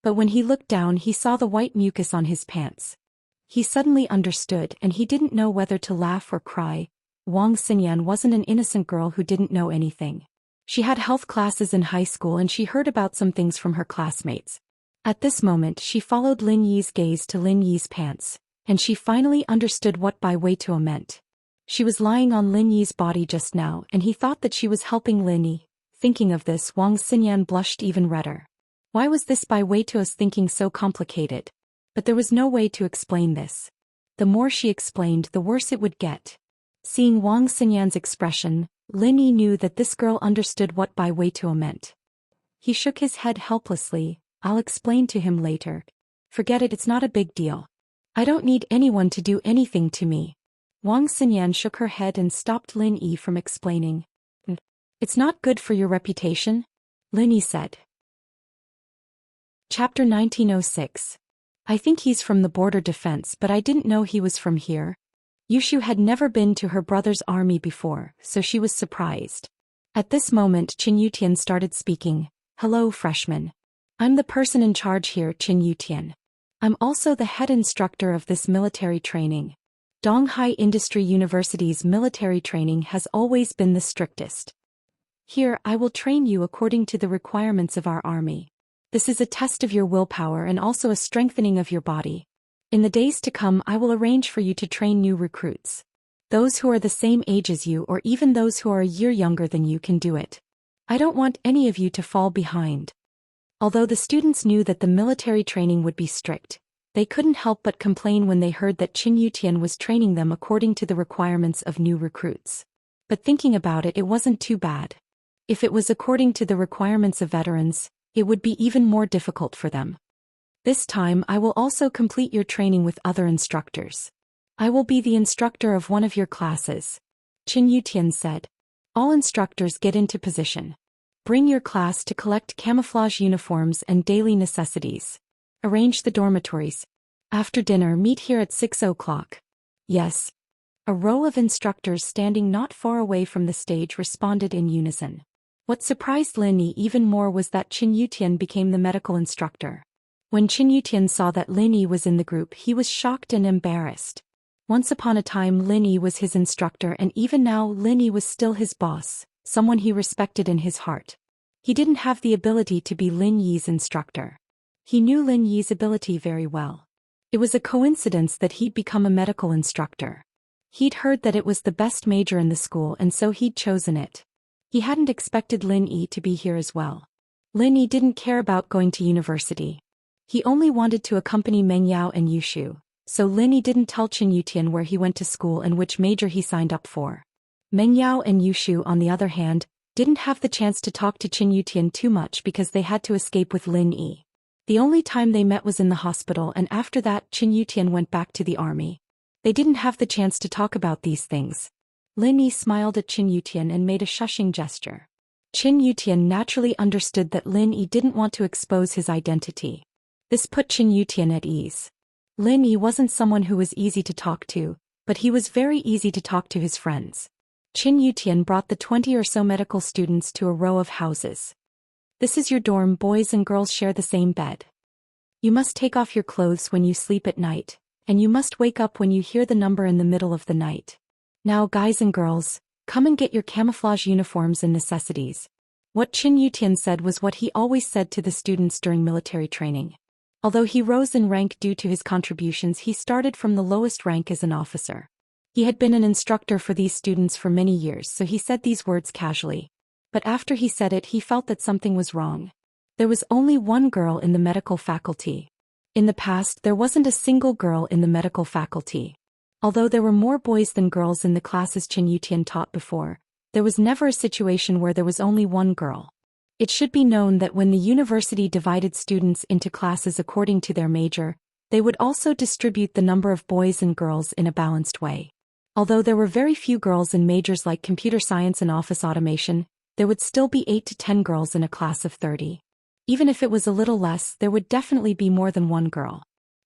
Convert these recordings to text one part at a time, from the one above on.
But when he looked down he saw the white mucus on his pants. He suddenly understood and he didn't know whether to laugh or cry. Wang Xinyan wasn't an innocent girl who didn't know anything. She had health classes in high school and she heard about some things from her classmates. At this moment she followed Lin Yi's gaze to Lin Yi's pants, and she finally understood what Bai Weituo meant. She was lying on Lin Yi's body just now and he thought that she was helping Lin Yi. Thinking of this, Wang Xinyan blushed even redder. Why was this Bai Weituo's thinking so complicated? But there was no way to explain this. The more she explained, the worse it would get. Seeing Wang Xinyan's expression, Lin Yi knew that this girl understood what Bai Weituo meant. He shook his head helplessly. I'll explain to him later. Forget it, it's not a big deal. I don't need anyone to do anything to me. Wang Xinyan shook her head and stopped Lin Yi from explaining. It's not good for your reputation, Lin Yi said. Chapter 1906. I think he's from the border defense, but I didn't know he was from here. Yushu had never been to her brother's army before, so she was surprised. At this moment Qin Yutian started speaking. Hello, freshman. I'm the person in charge here, Qin Yutian. I'm also the head instructor of this military training. Donghai Industry University's military training has always been the strictest. Here, I will train you according to the requirements of our army. This is a test of your willpower and also a strengthening of your body. In the days to come, I will arrange for you to train new recruits. Those who are the same age as you or even those who are a year younger than you can do it. I don't want any of you to fall behind. Although the students knew that the military training would be strict, they couldn't help but complain when they heard that Qin Yutian was training them according to the requirements of new recruits. But thinking about it, it wasn't too bad. If it was according to the requirements of veterans, it would be even more difficult for them. This time I will also complete your training with other instructors. I will be the instructor of one of your classes. Qin Yutian said. All instructors get into position. Bring your class to collect camouflage uniforms and daily necessities. Arrange the dormitories. After dinner, meet here at 6 o'clock. Yes. A row of instructors standing not far away from the stage responded in unison. What surprised Lin Yi even more was that Qin Yutian became the medical instructor. When Qin Yutian saw that Lin Yi was in the group, he was shocked and embarrassed. Once upon a time Lin Yi was his instructor, and even now Lin Yi was still his boss, someone he respected in his heart. He didn't have the ability to be Lin Yi's instructor. He knew Lin Yi's ability very well. It was a coincidence that he'd become a medical instructor. He'd heard that it was the best major in the school and so he'd chosen it. He hadn't expected Lin Yi to be here as well. Lin Yi didn't care about going to university. He only wanted to accompany Meng Yao and Yushu, so Lin Yi didn't tell Qin Yutian where he went to school and which major he signed up for. Meng Yao and Yushu, on the other hand, didn't have the chance to talk to Qin Yutian too much because they had to escape with Lin Yi. The only time they met was in the hospital, and after that Qin Yutian went back to the army. They didn't have the chance to talk about these things. Lin Yi smiled at Qin Yutian and made a shushing gesture. Qin Yutian naturally understood that Lin Yi didn't want to expose his identity. This put Qin Yutian at ease. Lin Yi wasn't someone who was easy to talk to, but he was very easy to talk to his friends. Qin Yutian brought the 20 or so medical students to a row of houses. This is your dorm, boys and girls share the same bed. You must take off your clothes when you sleep at night, and you must wake up when you hear the number in the middle of the night. Now guys and girls, come and get your camouflage uniforms and necessities. What Qin Yutian said was what he always said to the students during military training. Although he rose in rank due to his contributions, he started from the lowest rank as an officer. He had been an instructor for these students for many years, so he said these words casually. But after he said it, he felt that something was wrong. There was only one girl in the medical faculty. In the past, there wasn't a single girl in the medical faculty. Although there were more boys than girls in the classes Qin Yutian taught before, there was never a situation where there was only one girl. It should be known that when the university divided students into classes according to their major, they would also distribute the number of boys and girls in a balanced way. Although there were very few girls in majors like computer science and office automation, there would still be 8 to 10 girls in a class of 30. Even if it was a little less, there would definitely be more than one girl.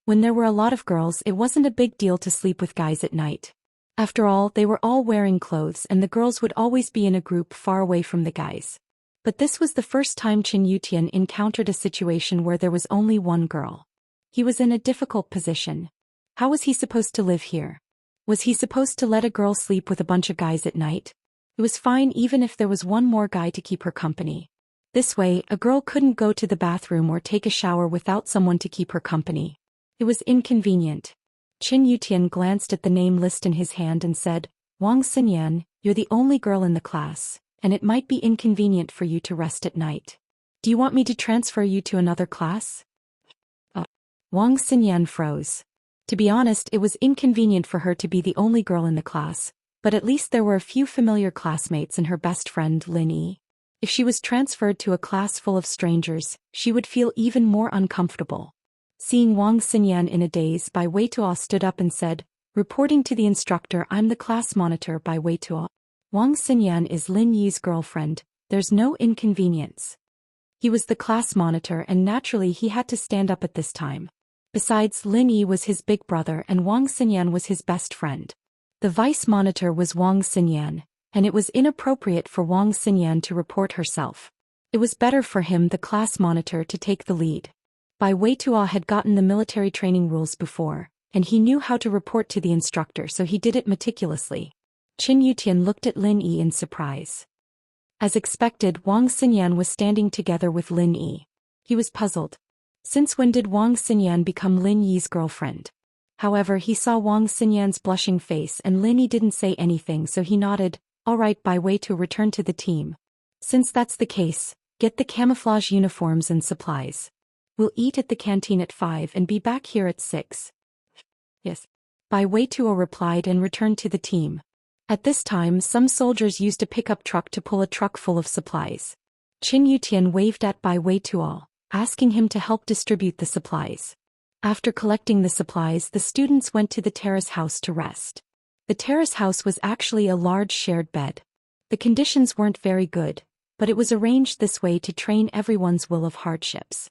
When there were a lot of girls, it wasn't a big deal to sleep with guys at night. After all, they were all wearing clothes and the girls would always be in a group far away from the guys. But this was the first time Chin Yutian encountered a situation where there was only one girl. He was in a difficult position. How was he supposed to live here? Was he supposed to let a girl sleep with a bunch of guys at night? It was fine even if there was one more guy to keep her company. This way, a girl couldn't go to the bathroom or take a shower without someone to keep her company. It was inconvenient. Chin Yutian glanced at the name list in his hand and said, Wang Xinyan, you're the only girl in the class, and it might be inconvenient for you to rest at night. Do you want me to transfer you to another class? Wang Xinyan froze. To be honest, it was inconvenient for her to be the only girl in the class, but at least there were a few familiar classmates and her best friend Lin Yi. If she was transferred to a class full of strangers, she would feel even more uncomfortable. Seeing Wang Xinyan in a daze, Bai Weituo stood up and said, reporting to the instructor, I'm the class monitor Bai Weituo. Wang Xinyan is Lin Yi's girlfriend, there's no inconvenience. He was the class monitor and naturally he had to stand up at this time. Besides, Lin Yi was his big brother and Wang Xinyan was his best friend. The vice monitor was Wang Xinyan, and it was inappropriate for Wang Xinyan to report herself. It was better for him, the class monitor, to take the lead. Bai Weituo had gotten the military training rules before, and he knew how to report to the instructor, so he did it meticulously. Chin Yutian looked at Lin Yi in surprise. As expected, Wang Xinyan was standing together with Lin Yi. He was puzzled. Since when did Wang Xinyan become Lin Yi's girlfriend? However, he saw Wang Xinyan's blushing face and Lin Yi didn't say anything, so he nodded. All right, Bai Weituo, return to the team. Since that's the case, get the camouflage uniforms and supplies. We'll eat at the canteen at 5 and be back here at 6. Yes. Bai Weituo replied and returned to the team. At this time, some soldiers used a pickup truck to pull a truck full of supplies. Chin Yutian waved at Bai Weituo, asking him to help distribute the supplies. After collecting the supplies, the students went to the terrace house to rest. The terrace house was actually a large shared bed. The conditions weren't very good, but it was arranged this way to train everyone's will of hardships.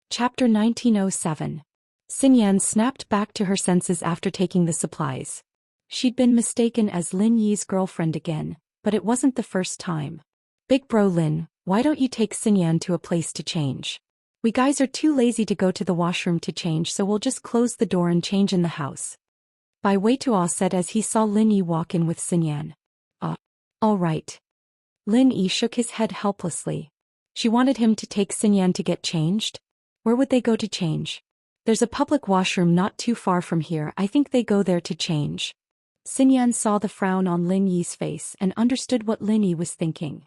Chapter 1907. Xinyan snapped back to her senses after taking the supplies. She'd been mistaken as Lin Yi's girlfriend again, but it wasn't the first time. Big bro Lin, why don't you take Xinyan to a place to change? We guys are too lazy to go to the washroom to change, so we'll just close the door and change in the house. Bai Weituo said as he saw Lin Yi walk in with Xinyan. All right. Lin Yi shook his head helplessly. She wanted him to take Xinyan to get changed? Where would they go to change? There's a public washroom not too far from here, I think they go there to change. Xinyan saw the frown on Lin Yi's face and understood what Lin Yi was thinking.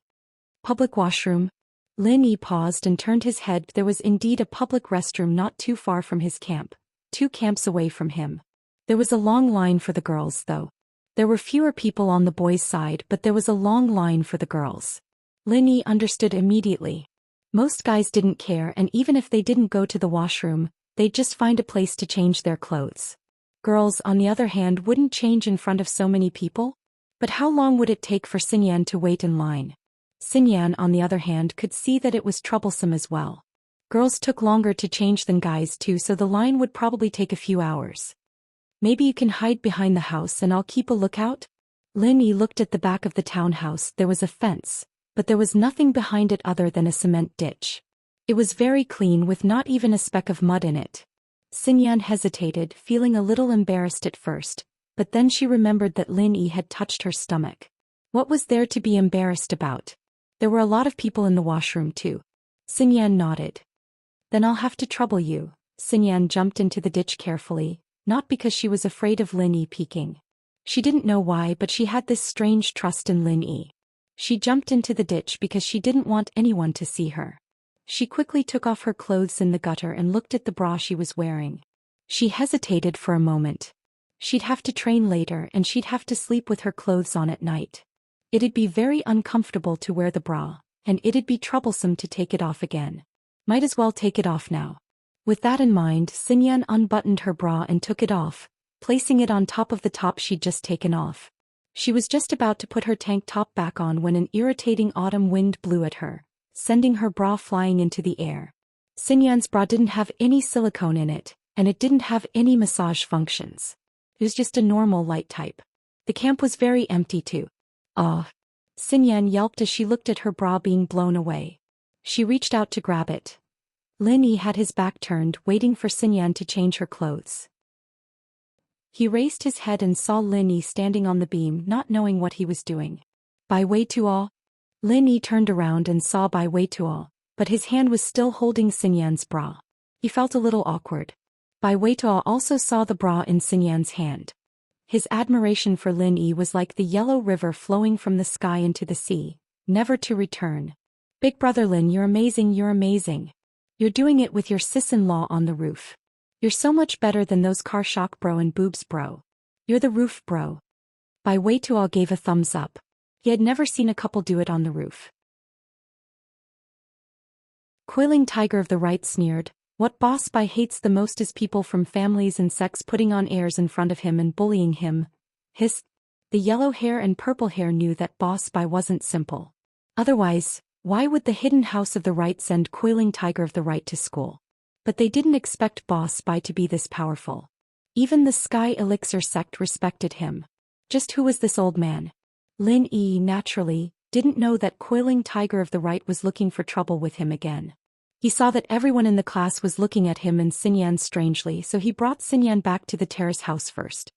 Public washroom? Lin Yi paused and turned his head. There was indeed a public restroom not too far from his camp, 2 camps away from him. There was a long line for the girls, though. There were fewer people on the boys' side, but there was a long line for the girls. Lin Yi understood immediately. Most guys didn't care, and even if they didn't go to the washroom, they'd just find a place to change their clothes. Girls, on the other hand, wouldn't change in front of so many people. But how long would it take for Xinyan to wait in line? Xinyan, on the other hand, could see that it was troublesome as well. Girls took longer to change than guys too, so the line would probably take a few hours. Maybe you can hide behind the house and I'll keep a lookout? Lin Yi looked at the back of the townhouse. There was a fence, but there was nothing behind it other than a cement ditch. It was very clean with not even a speck of mud in it. Xinyan hesitated, feeling a little embarrassed at first, but then she remembered that Lin Yi had touched her stomach. What was there to be embarrassed about? There were a lot of people in the washroom too. Xinyan nodded. Then I'll have to trouble you. Xinyan jumped into the ditch carefully, not because she was afraid of Lin Yi peeking. She didn't know why, but she had this strange trust in Lin Yi. She jumped into the ditch because she didn't want anyone to see her. She quickly took off her clothes in the gutter and looked at the bra she was wearing. She hesitated for a moment. She'd have to train later and she'd have to sleep with her clothes on at night. It'd be very uncomfortable to wear the bra, and it'd be troublesome to take it off again. Might as well take it off now. With that in mind, Xinyan unbuttoned her bra and took it off, placing it on top of the top she'd just taken off. She was just about to put her tank top back on when an irritating autumn wind blew at her, sending her bra flying into the air. Xinyan's bra didn't have any silicone in it, and it didn't have any massage functions. It was just a normal light type. The camp was very empty too. Xinyan yelped as she looked at her bra being blown away. She reached out to grab it. Lin Yi had his back turned, waiting for Xinyan to change her clothes. He raised his head and saw Lin Yi standing on the beam, not knowing what he was doing. Bai Weituo? Lin Yi turned around and saw Bai Weituo, but his hand was still holding Xinyan's bra. He felt a little awkward. Bai Weituo also saw the bra in Xinyan's hand. His admiration for Lin Yi was like the yellow river flowing from the sky into the sea, never to return. Big brother Lin, you're amazing, you're amazing. You're doing it with your sis-in-law on the roof. You're so much better than those car shock bro and boobs bro. You're the roof bro. Bai Weituo gave a thumbs up. He had never seen a couple do it on the roof. Coiling Tiger of the Right sneered, "What Boss Bai hates the most is people from families and sects putting on airs in front of him and bullying him." His. The yellow hair and purple hair knew that Boss Bai wasn't simple. Otherwise, why would the hidden house of the Right send Coiling Tiger of the Right to school? But they didn't expect Boss Bai to be this powerful. Even the Sky Elixir sect respected him. Just who was this old man? Lin Yi, naturally, didn't know that Coiling Tiger of the Right was looking for trouble with him again. He saw that everyone in the class was looking at him and Xinyan strangely, so he brought Xinyan back to the terrace house first.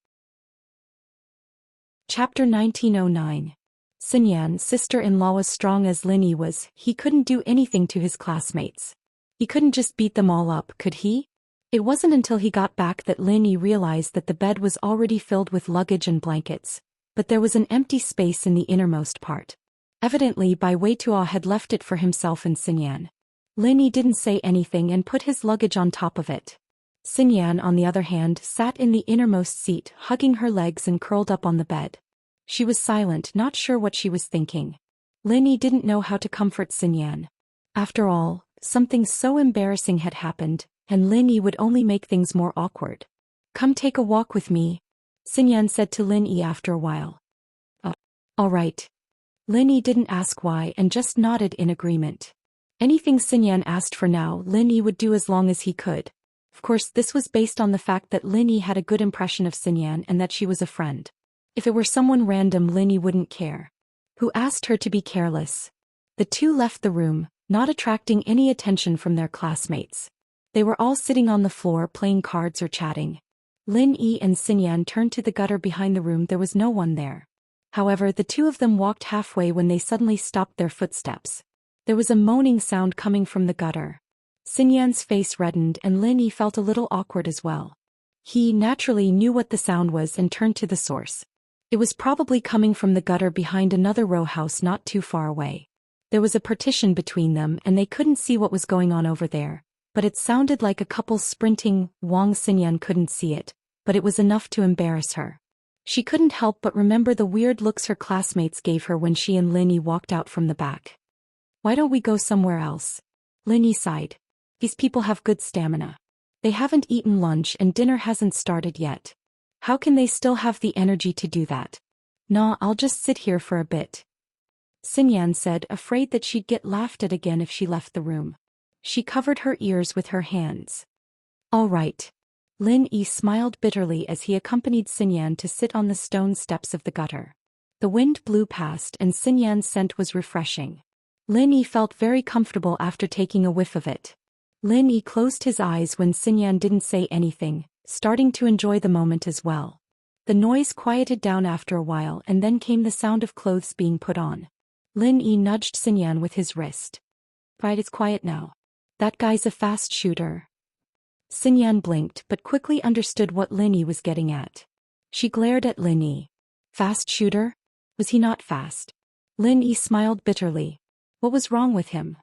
Chapter 1909. Xinyan's sister-in-law was strong as Lin Yi was, he couldn't do anything to his classmates. He couldn't just beat them all up, could he? It wasn't until he got back that Lin Yi realized that the bed was already filled with luggage and blankets, but there was an empty space in the innermost part. Evidently Bai Weituo had left it for himself and Xinyan. Lin Yi didn't say anything and put his luggage on top of it. Xinyan, on the other hand, sat in the innermost seat, hugging her legs and curled up on the bed. She was silent, not sure what she was thinking. Lin Yi didn't know how to comfort Xinyan. After all, something so embarrassing had happened, and Lin Yi would only make things more awkward. "Come take a walk with me," Xinyan said to Lin Yi after a while. All right." Lin Yi didn't ask why and just nodded in agreement. Anything Xinyan asked for now, Lin Yi would do as long as he could. Of course, this was based on the fact that Lin Yi had a good impression of Xinyan and that she was a friend. If it were someone random, Lin Yi wouldn't care. Who asked her to be careless? The two left the room, not attracting any attention from their classmates. They were all sitting on the floor playing cards or chatting. Lin Yi and Xinyan turned to the gutter behind the room. There was no one there. However, the two of them walked halfway when they suddenly stopped their footsteps. There was a moaning sound coming from the gutter. Xinyan's face reddened and Lin Yi felt a little awkward as well. He naturally knew what the sound was and turned to the source. It was probably coming from the gutter behind another row house not too far away. There was a partition between them and they couldn't see what was going on over there, but it sounded like a couple sprinting. Xinyan couldn't see it, but it was enough to embarrass her. She couldn't help but remember the weird looks her classmates gave her when she and Lin Yi walked out from the back. "Why don't we go somewhere else?" Lin Yi sighed. "These people have good stamina. They haven't eaten lunch and dinner hasn't started yet. How can they still have the energy to do that?" "Nah, I'll just sit here for a bit," Xinyan said, afraid that she'd get laughed at again if she left the room. She covered her ears with her hands. "All right." Lin Yi smiled bitterly as he accompanied Xinyan to sit on the stone steps of the gutter. The wind blew past and Xinyan's scent was refreshing. Lin Yi felt very comfortable after taking a whiff of it. Lin Yi closed his eyes when Xinyan didn't say anything, starting to enjoy the moment as well. The noise quieted down after a while and then came the sound of clothes being put on. Lin Yi nudged Xinyan with his wrist. "Right, it's quiet now. That guy's a fast shooter." Xinyan blinked but quickly understood what Lin Yi was getting at. She glared at Lin Yi. Fast shooter? Was he not fast? Lin Yi smiled bitterly. What was wrong with him?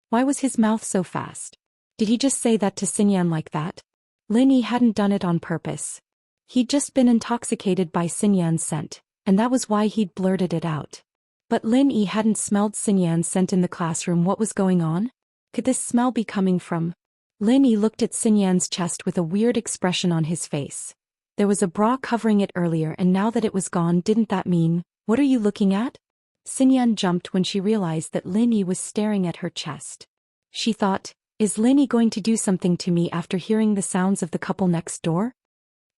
Why was his mouth so fast? Did he just say that to Xinyan like that? Lin Yi hadn't done it on purpose. He'd just been intoxicated by Xinyan's scent, and that was why he'd blurted it out. But Lin Yi hadn't smelled Xinyan's scent in the classroom. What was going on? Could this smell be coming from? Lin Yi looked at Xinyan's chest with a weird expression on his face. There was a bra covering it earlier and now that it was gone, didn't that mean, "What are you looking at?" Xinyan jumped when she realized that Lin Yi was staring at her chest. She thought, is Lin Yi going to do something to me after hearing the sounds of the couple next door?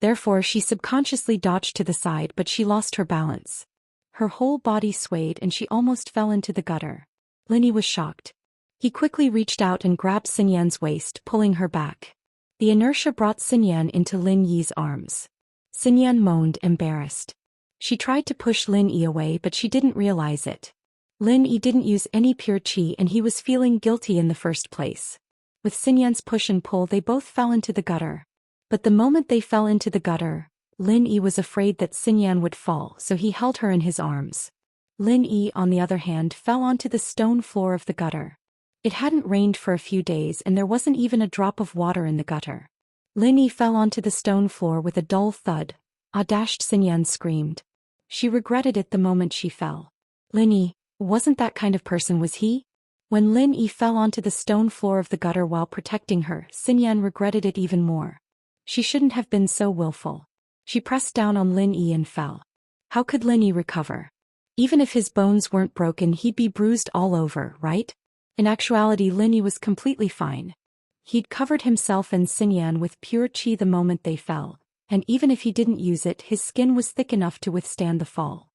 Therefore she subconsciously dodged to the side but she lost her balance. Her whole body swayed and she almost fell into the gutter. Linny was shocked. He quickly reached out and grabbed Xin Yan's waist, pulling her back. The inertia brought Xin Yan into Lin Yi's arms. Xin Yan moaned, embarrassed. She tried to push Lin Yi away but she didn't realize it. Lin Yi didn't use any pure qi and he was feeling guilty in the first place. With Xin Yan's push and pull they both fell into the gutter. But the moment they fell into the gutter, Lin Yi was afraid that Xin Yan would fall, so he held her in his arms. Lin Yi, on the other hand, fell onto the stone floor of the gutter. It hadn't rained for a few days and there wasn't even a drop of water in the gutter. Lin Yi fell onto the stone floor with a dull thud. Xin Yan screamed. She regretted it the moment she fell. Lin Yi, wasn't that kind of person, was he? When Lin Yi fell onto the stone floor of the gutter while protecting her, Xin Yan regretted it even more. She shouldn't have been so willful. She pressed down on Lin Yi and fell. How could Lin Yi recover? Even if his bones weren't broken, he'd be bruised all over, right? In actuality, Lin Yi was completely fine. He'd covered himself and Xin Yan with pure qi the moment they fell, and even if he didn't use it, his skin was thick enough to withstand the fall.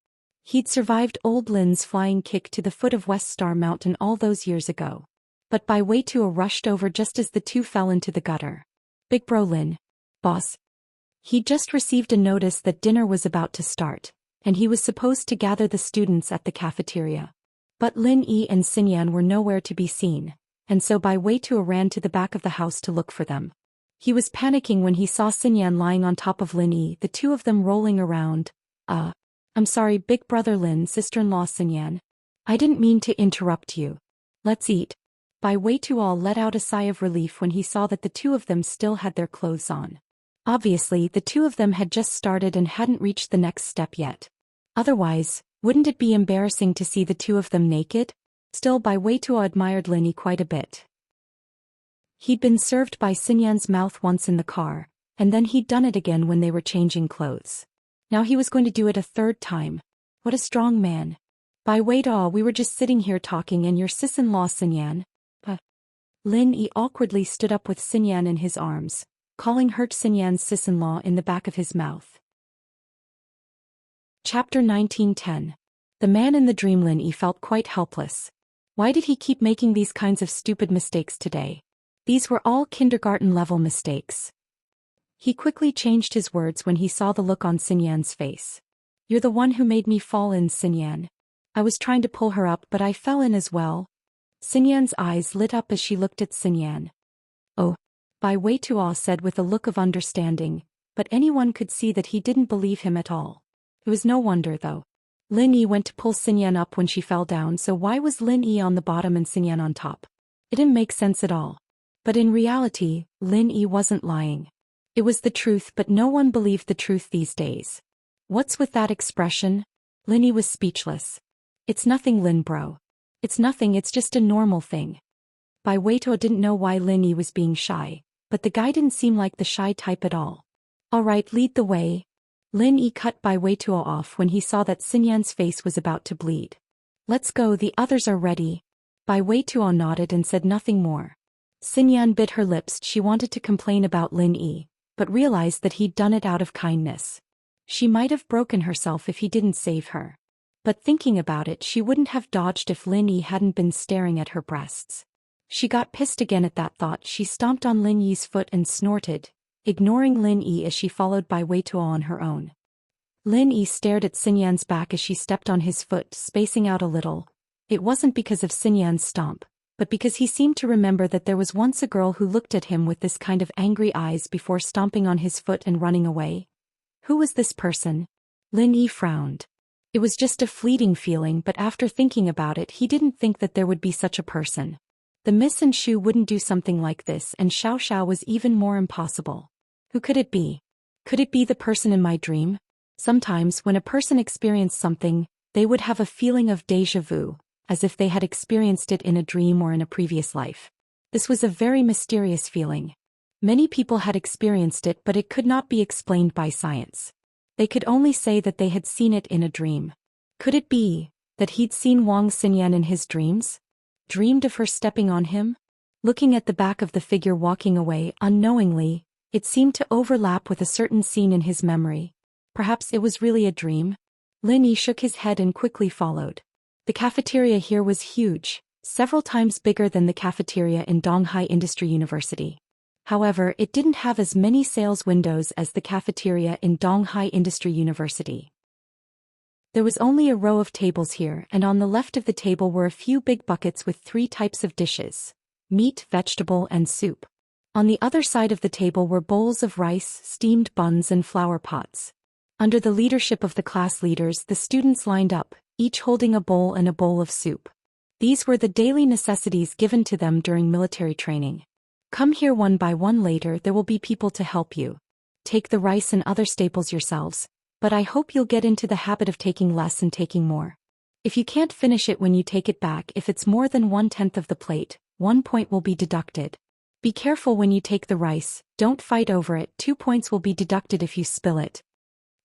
He'd survived old Lin's flying kick to the foot of West Star Mountain all those years ago. But Bai Weituo rushed over just as the two fell into the gutter. Big bro Lin. Boss. He'd just received a notice that dinner was about to start, and he was supposed to gather the students at the cafeteria. But Lin Yi and Xin Yan were nowhere to be seen, and so Bai Weituo ran to the back of the house to look for them. He was panicking when he saw Xin Yan lying on top of Lin Yi, the two of them rolling around. I'm sorry, big brother Lin, sister-in-law Xin Yan. I didn't mean to interrupt you. Let's eat. Bai Weituo let out a sigh of relief when he saw that the two of them still had their clothes on. Obviously, the two of them had just started and hadn't reached the next step yet. Otherwise, wouldn't it be embarrassing to see the two of them naked? Still, Bai Weituo admired Lin Yi quite a bit. He'd been served by Xin Yan's mouth once in the car, and then he'd done it again when they were changing clothes. Now he was going to do it a third time. What a strong man. Bai Weituo, we were just sitting here talking and your sis-in-law Xin Yan. Lin Yi awkwardly stood up with Xin Yan in his arms, calling her Xin Yan's sis-in-law in the back of his mouth. Chapter 1910. The man in the dream. Lin Yi felt quite helpless. Why did he keep making these kinds of stupid mistakes today? These were all kindergarten-level mistakes. He quickly changed his words when he saw the look on Xin Yan's face. You're the one who made me fall in, Xin Yan. I was trying to pull her up but I fell in as well. Xin Yan's eyes lit up as she looked at Xin Yan. Oh, Bai Weituo said with a look of understanding, but anyone could see that he didn't believe him at all. It was no wonder though. Lin Yi went to pull Xin Yan up when she fell down, so why was Lin Yi on the bottom and Xin Yan on top? It didn't make sense at all. But in reality, Lin Yi wasn't lying. It was the truth, but no one believed the truth these days. What's with that expression? Lin Yi was speechless. It's nothing, Lin bro. It's nothing, it's just a normal thing. Bai Weituo didn't know why Lin Yi was being shy, but the guy didn't seem like the shy type at all. Alright, lead the way. Lin Yi cut Bai Weituo off when he saw that Xin Yan's face was about to bleed. Let's go, the others are ready. Bai Weituo nodded and said nothing more. Xin Yan bit her lips. She wanted to complain about Lin Yi, but realized that he'd done it out of kindness. She might have broken herself if he didn't save her. But thinking about it, she wouldn't have dodged if Lin Yi hadn't been staring at her breasts. She got pissed again at that thought. She stomped on Lin Yi's foot and snorted, ignoring Lin Yi as she followed Bai Weituo on her own. Lin Yi stared at Xin Yan's back as she stepped on his foot, spacing out a little. It wasn't because of Xin Yan's stomp, but because he seemed to remember that there was once a girl who looked at him with this kind of angry eyes before stomping on his foot and running away. Who was this person? Lin Yi frowned. It was just a fleeting feeling, but after thinking about it, he didn't think that there would be such a person. The Miss and Shu wouldn't do something like this, and Xiao Xiao was even more impossible. Who could it be? Could it be the person in my dream? Sometimes, when a person experienced something, they would have a feeling of déjà vu, as if they had experienced it in a dream or in a previous life. This was a very mysterious feeling. Many people had experienced it, but it could not be explained by science. They could only say that they had seen it in a dream. Could it be that he'd seen Wang Xinyan in his dreams? Dreamed of her stepping on him? Looking at the back of the figure walking away, unknowingly, it seemed to overlap with a certain scene in his memory. Perhaps it was really a dream? Lin Yi shook his head and quickly followed. The cafeteria here was huge, several times bigger than the cafeteria in Donghai Industry University. However, it didn't have as many sales windows as the cafeteria in Donghai Industry University. There was only a row of tables here, and on the left of the table were a few big buckets with 3 types of dishes: meat, vegetable, and soup. On the other side of the table were bowls of rice, steamed buns, and flower pots. Under the leadership of the class leaders, the students lined up, each holding a bowl and a bowl of soup. These were the daily necessities given to them during military training. Come here one by one later, there will be people to help you. Take the rice and other staples yourselves, but I hope you'll get into the habit of taking less and taking more. If you can't finish it when you take it back, if it's more than 1/10 of the plate, 1 point will be deducted. Be careful when you take the rice, don't fight over it, 2 points will be deducted if you spill it.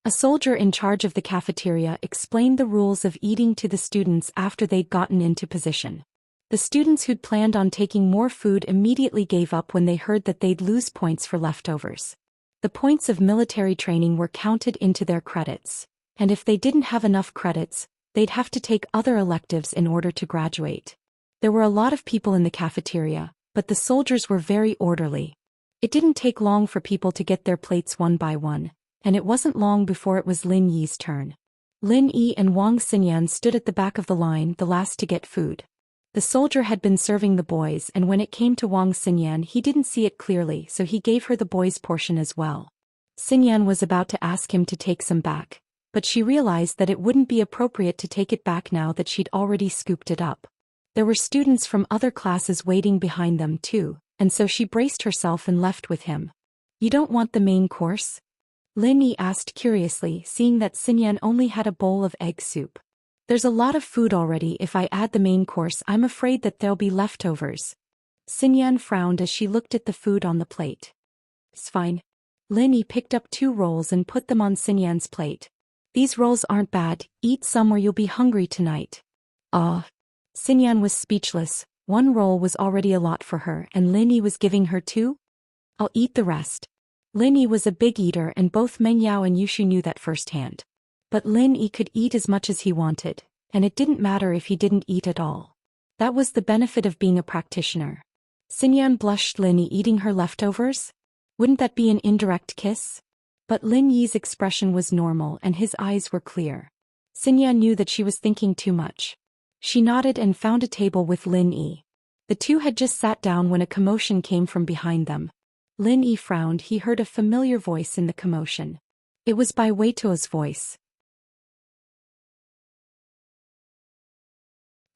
A soldier in charge of the cafeteria explained the rules of eating to the students after they'd gotten into position. The students who'd planned on taking more food immediately gave up when they heard that they'd lose points for leftovers. The points of military training were counted into their credits, and if they didn't have enough credits, they'd have to take other electives in order to graduate. There were a lot of people in the cafeteria, but the soldiers were very orderly. It didn't take long for people to get their plates one by one, and it wasn't long before it was Lin Yi's turn. Lin Yi and Wang Xinyan stood at the back of the line, the last to get food. The soldier had been serving the boys, and when it came to Wang Xinyan, he didn't see it clearly, so he gave her the boys' portion as well. Xinyan was about to ask him to take some back, but she realized that it wouldn't be appropriate to take it back now that she'd already scooped it up. There were students from other classes waiting behind them too, and so she braced herself and left with him. You don't want the main course? Lin Yi asked curiously, seeing that Xinyan only had a bowl of egg soup. There's a lot of food already. If I add the main course, I'm afraid that there'll be leftovers. Xinyan frowned as she looked at the food on the plate. It's fine. Lin Yi picked up 2 rolls and put them on Xinyan's plate. These rolls aren't bad, eat some or you'll be hungry tonight. Xinyan was speechless. 1 roll was already a lot for her, and Lin Yi was giving her 2? I'll eat the rest. Lin Yi was a big eater, and both Meng Yao and Yushu knew that firsthand. But Lin Yi could eat as much as he wanted, and it didn't matter if he didn't eat at all. That was the benefit of being a practitioner. Xinyan blushed. Lin Yi eating her leftovers? Wouldn't that be an indirect kiss? But Lin Yi's expression was normal and his eyes were clear. Xinyan knew that she was thinking too much. She nodded and found a table with Lin Yi. The two had just sat down when a commotion came from behind them. Lin Yi frowned. He heard a familiar voice in the commotion. It was Bai Weituo's voice.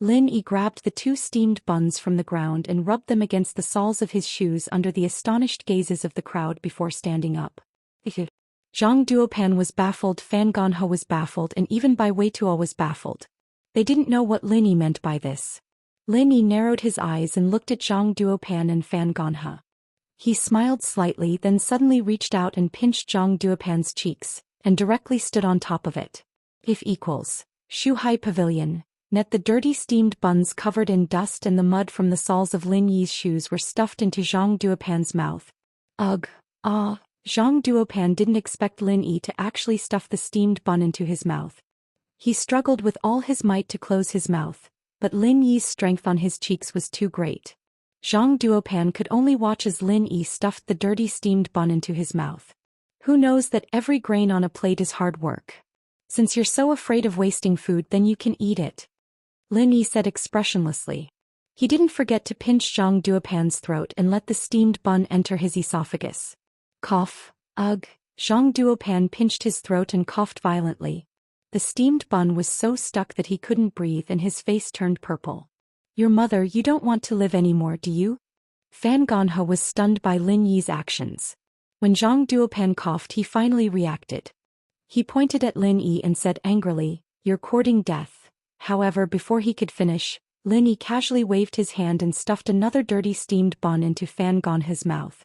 Lin Yi grabbed the 2 steamed buns from the ground and rubbed them against the soles of his shoes under the astonished gazes of the crowd before standing up. Zhang Duopan was baffled, Fan Ganhe was baffled, and even Bai Weituo was baffled. They didn't know what Lin Yi meant by this. Lin Yi narrowed his eyes and looked at Zhang Duopan and Fan Ganhe. He smiled slightly, then suddenly reached out and pinched Zhang Duopan's cheeks, and directly stood on top of it. If equals Shuhai Pavilion. Net the dirty steamed buns covered in dust and the mud from the soles of Lin Yi's shoes were stuffed into Zhang Duopan's mouth. Ugh, Zhang Duopan didn't expect Lin Yi to actually stuff the steamed bun into his mouth. He struggled with all his might to close his mouth, but Lin Yi's strength on his cheeks was too great. Zhang Duopan could only watch as Lin Yi stuffed the dirty steamed bun into his mouth. Who knows that every grain on a plate is hard work? Since you're so afraid of wasting food, then you can eat it. Lin Yi said expressionlessly. He didn't forget to pinch Zhang Duopan's throat and let the steamed bun enter his esophagus. Cough. Ugh. Zhang Duopan pinched his throat and coughed violently. The steamed bun was so stuck that he couldn't breathe and his face turned purple. Your mother, you don't want to live anymore, do you? Fan Ganhe was stunned by Lin Yi's actions. When Zhang Duopan coughed, he finally reacted. He pointed at Lin Yi and said angrily, "You're courting death." However, before he could finish, Lin Yi casually waved his hand and stuffed another dirty steamed bun into Fan Ganhe's mouth.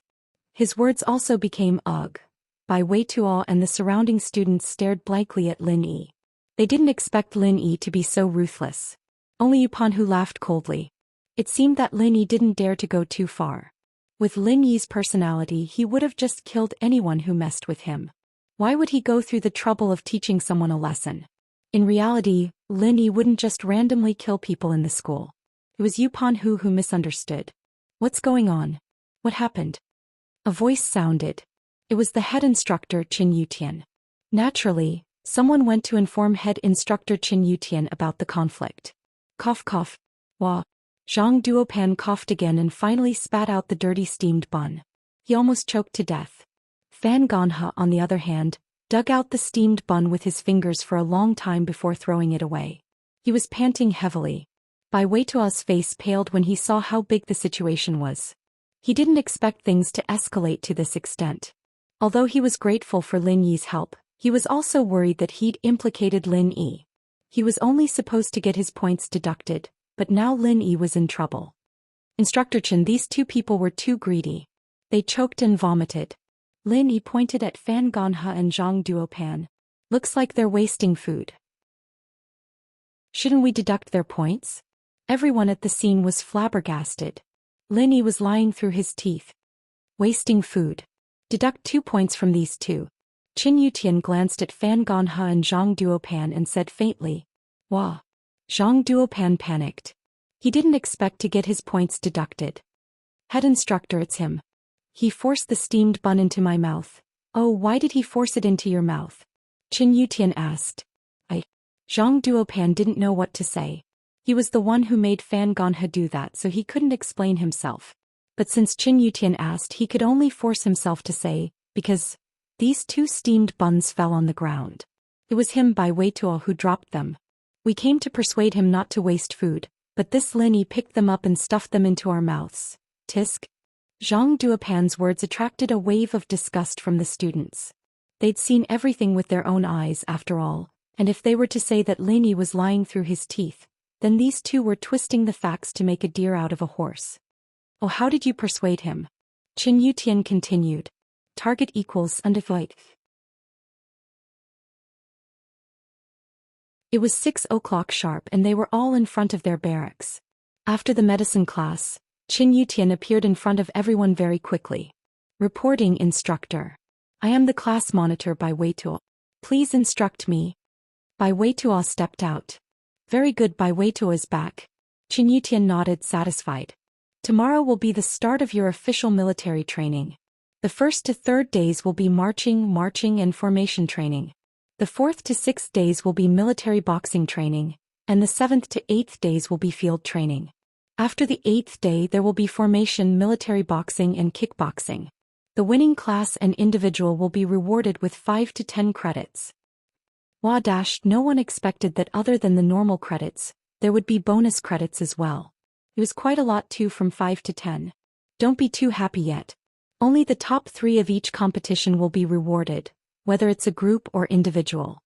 His words also became ugh. Bai Weituo and the surrounding students stared blankly at Lin Yi. They didn't expect Lin Yi to be so ruthless. Only Yupan who laughed coldly. It seemed that Lin Yi didn't dare to go too far. With Lin Yi's personality, he would have just killed anyone who messed with him. Why would he go through the trouble of teaching someone a lesson? In reality, Lin Yi wouldn't just randomly kill people in the school. It was Yu Panhu who misunderstood. What's going on? What happened? A voice sounded. It was the head instructor Qin Yutian. Naturally, someone went to inform head instructor Qin Yutian about the conflict. Cough cough. Wah. Zhang Duopan coughed again and finally spat out the dirty steamed bun. He almost choked to death. Fan Ganha, on the other hand, dug out the steamed bun with his fingers for a long time before throwing it away. He was panting heavily. Bai Weituo's face paled when he saw how big the situation was. He didn't expect things to escalate to this extent. Although he was grateful for Lin Yi's help, he was also worried that he'd implicated Lin Yi. He was only supposed to get his points deducted, but now Lin Yi was in trouble. Instructor Chen, these two people were too greedy. They choked and vomited. Lin Yi pointed at Fan Ganha and Zhang Duopan. Looks like they're wasting food. Shouldn't we deduct their points? Everyone at the scene was flabbergasted. Lin Yi was lying through his teeth. Wasting food. Deduct 2 points from these two. Qin Yutian glanced at Fan Ganha and Zhang Duopan and said faintly, Wah. Zhang Duopan panicked. He didn't expect to get his points deducted. Head instructor, it's him. He forced the steamed bun into my mouth. Oh, why did he force it into your mouth? Qin Yutian asked. Zhang Duopan didn't know what to say. He was the one who made Fan Ganha do that, so he couldn't explain himself. But since Qin Yutian asked, he could only force himself to say, because these 2 steamed buns fell on the ground. It was him, Bai Weituo, who dropped them. We came to persuade him not to waste food, but this Lin Yi picked them up and stuffed them into our mouths. Tisk. Zhang Duopan's words attracted a wave of disgust from the students. They'd seen everything with their own eyes after all, and if they were to say that Lin Yi was lying through his teeth, then these two were twisting the facts to make a deer out of a horse. Oh, how did you persuade him? Qin Yutian continued. Target equals undefeated. It was 6 o'clock sharp and they were all in front of their barracks. After the medicine class, Qin Yutian appeared in front of everyone very quickly. Reporting instructor. I am the class monitor Bai Weituo. Please instruct me. Bai Weituo stepped out. Very good, Bai Weituo is back. Qin Yutian nodded, satisfied. Tomorrow will be the start of your official military training. The 1st to 3rd days will be marching and formation training. The 4th to 6th days will be military boxing training, and the 7th to 8th days will be field training. After the 8th day there will be formation, military boxing and kickboxing. The winning class and individual will be rewarded with 5 to 10 credits. No one expected that other than the normal credits, there would be bonus credits as well. It was quite a lot too, from 5 to 10. Don't be too happy yet. Only the top 3 of each competition will be rewarded, whether it's a group or individual.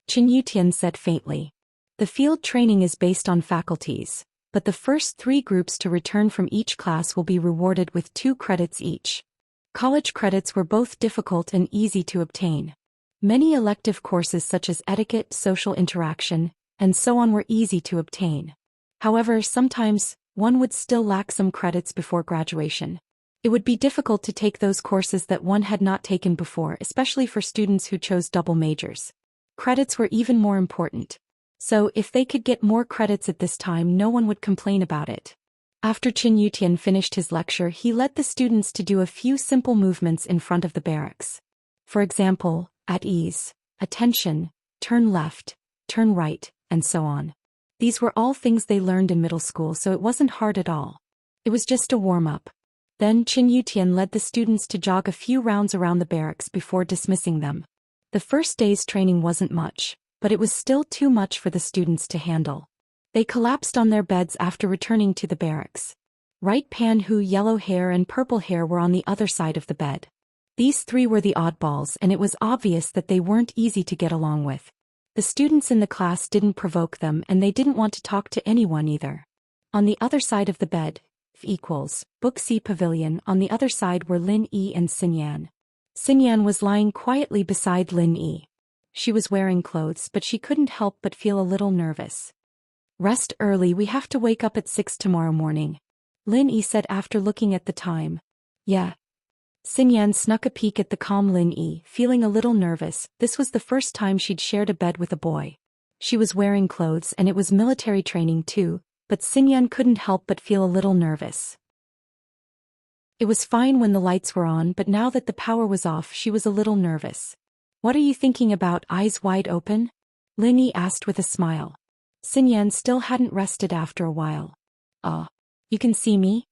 Qin Yutian said faintly. The field training is based on faculties, but the first 3 groups to return from each class will be rewarded with 2 credits each. College credits were both difficult and easy to obtain. Many elective courses such as etiquette, social interaction, and so on were easy to obtain. However, sometimes, one would still lack some credits before graduation. It would be difficult to take those courses that one had not taken before, especially for students who chose double majors. Credits were even more important. So, if they could get more credits at this time, no one would complain about it. After Qin Yutian finished his lecture, he led the students to do a few simple movements in front of the barracks. For example, at ease, attention, turn left, turn right, and so on. These were all things they learned in middle school, so it wasn't hard at all. It was just a warm-up. Then Qin Yutian led the students to jog a few rounds around the barracks before dismissing them. The first day's training wasn't much, but it was still too much for the students to handle. They collapsed on their beds after returning to the barracks. Right Panhu, yellow hair and purple hair, were on the other side of the bed. These 3 were the oddballs, and it was obvious that they weren't easy to get along with. The students in the class didn't provoke them, and they didn't want to talk to anyone either. On the other side of the bed, Book C Pavilion, on the other side were Lin Yi and Xinyan. Xinyan was lying quietly beside Lin Yi. She was wearing clothes, but she couldn't help but feel a little nervous. Rest early, we have to wake up at 6 tomorrow morning. Lin Yi said after looking at the time. Yeah. Xinyan snuck a peek at the calm Lin Yi, feeling a little nervous. This was the first time she'd shared a bed with a boy. She was wearing clothes and it was military training too, but Xinyan couldn't help but feel a little nervous. It was fine when the lights were on, but now that the power was off she was a little nervous. "What are you thinking about, eyes wide open?" Lin Yi asked with a smile. Xinyan still hadn't rested after a while. You can see me?"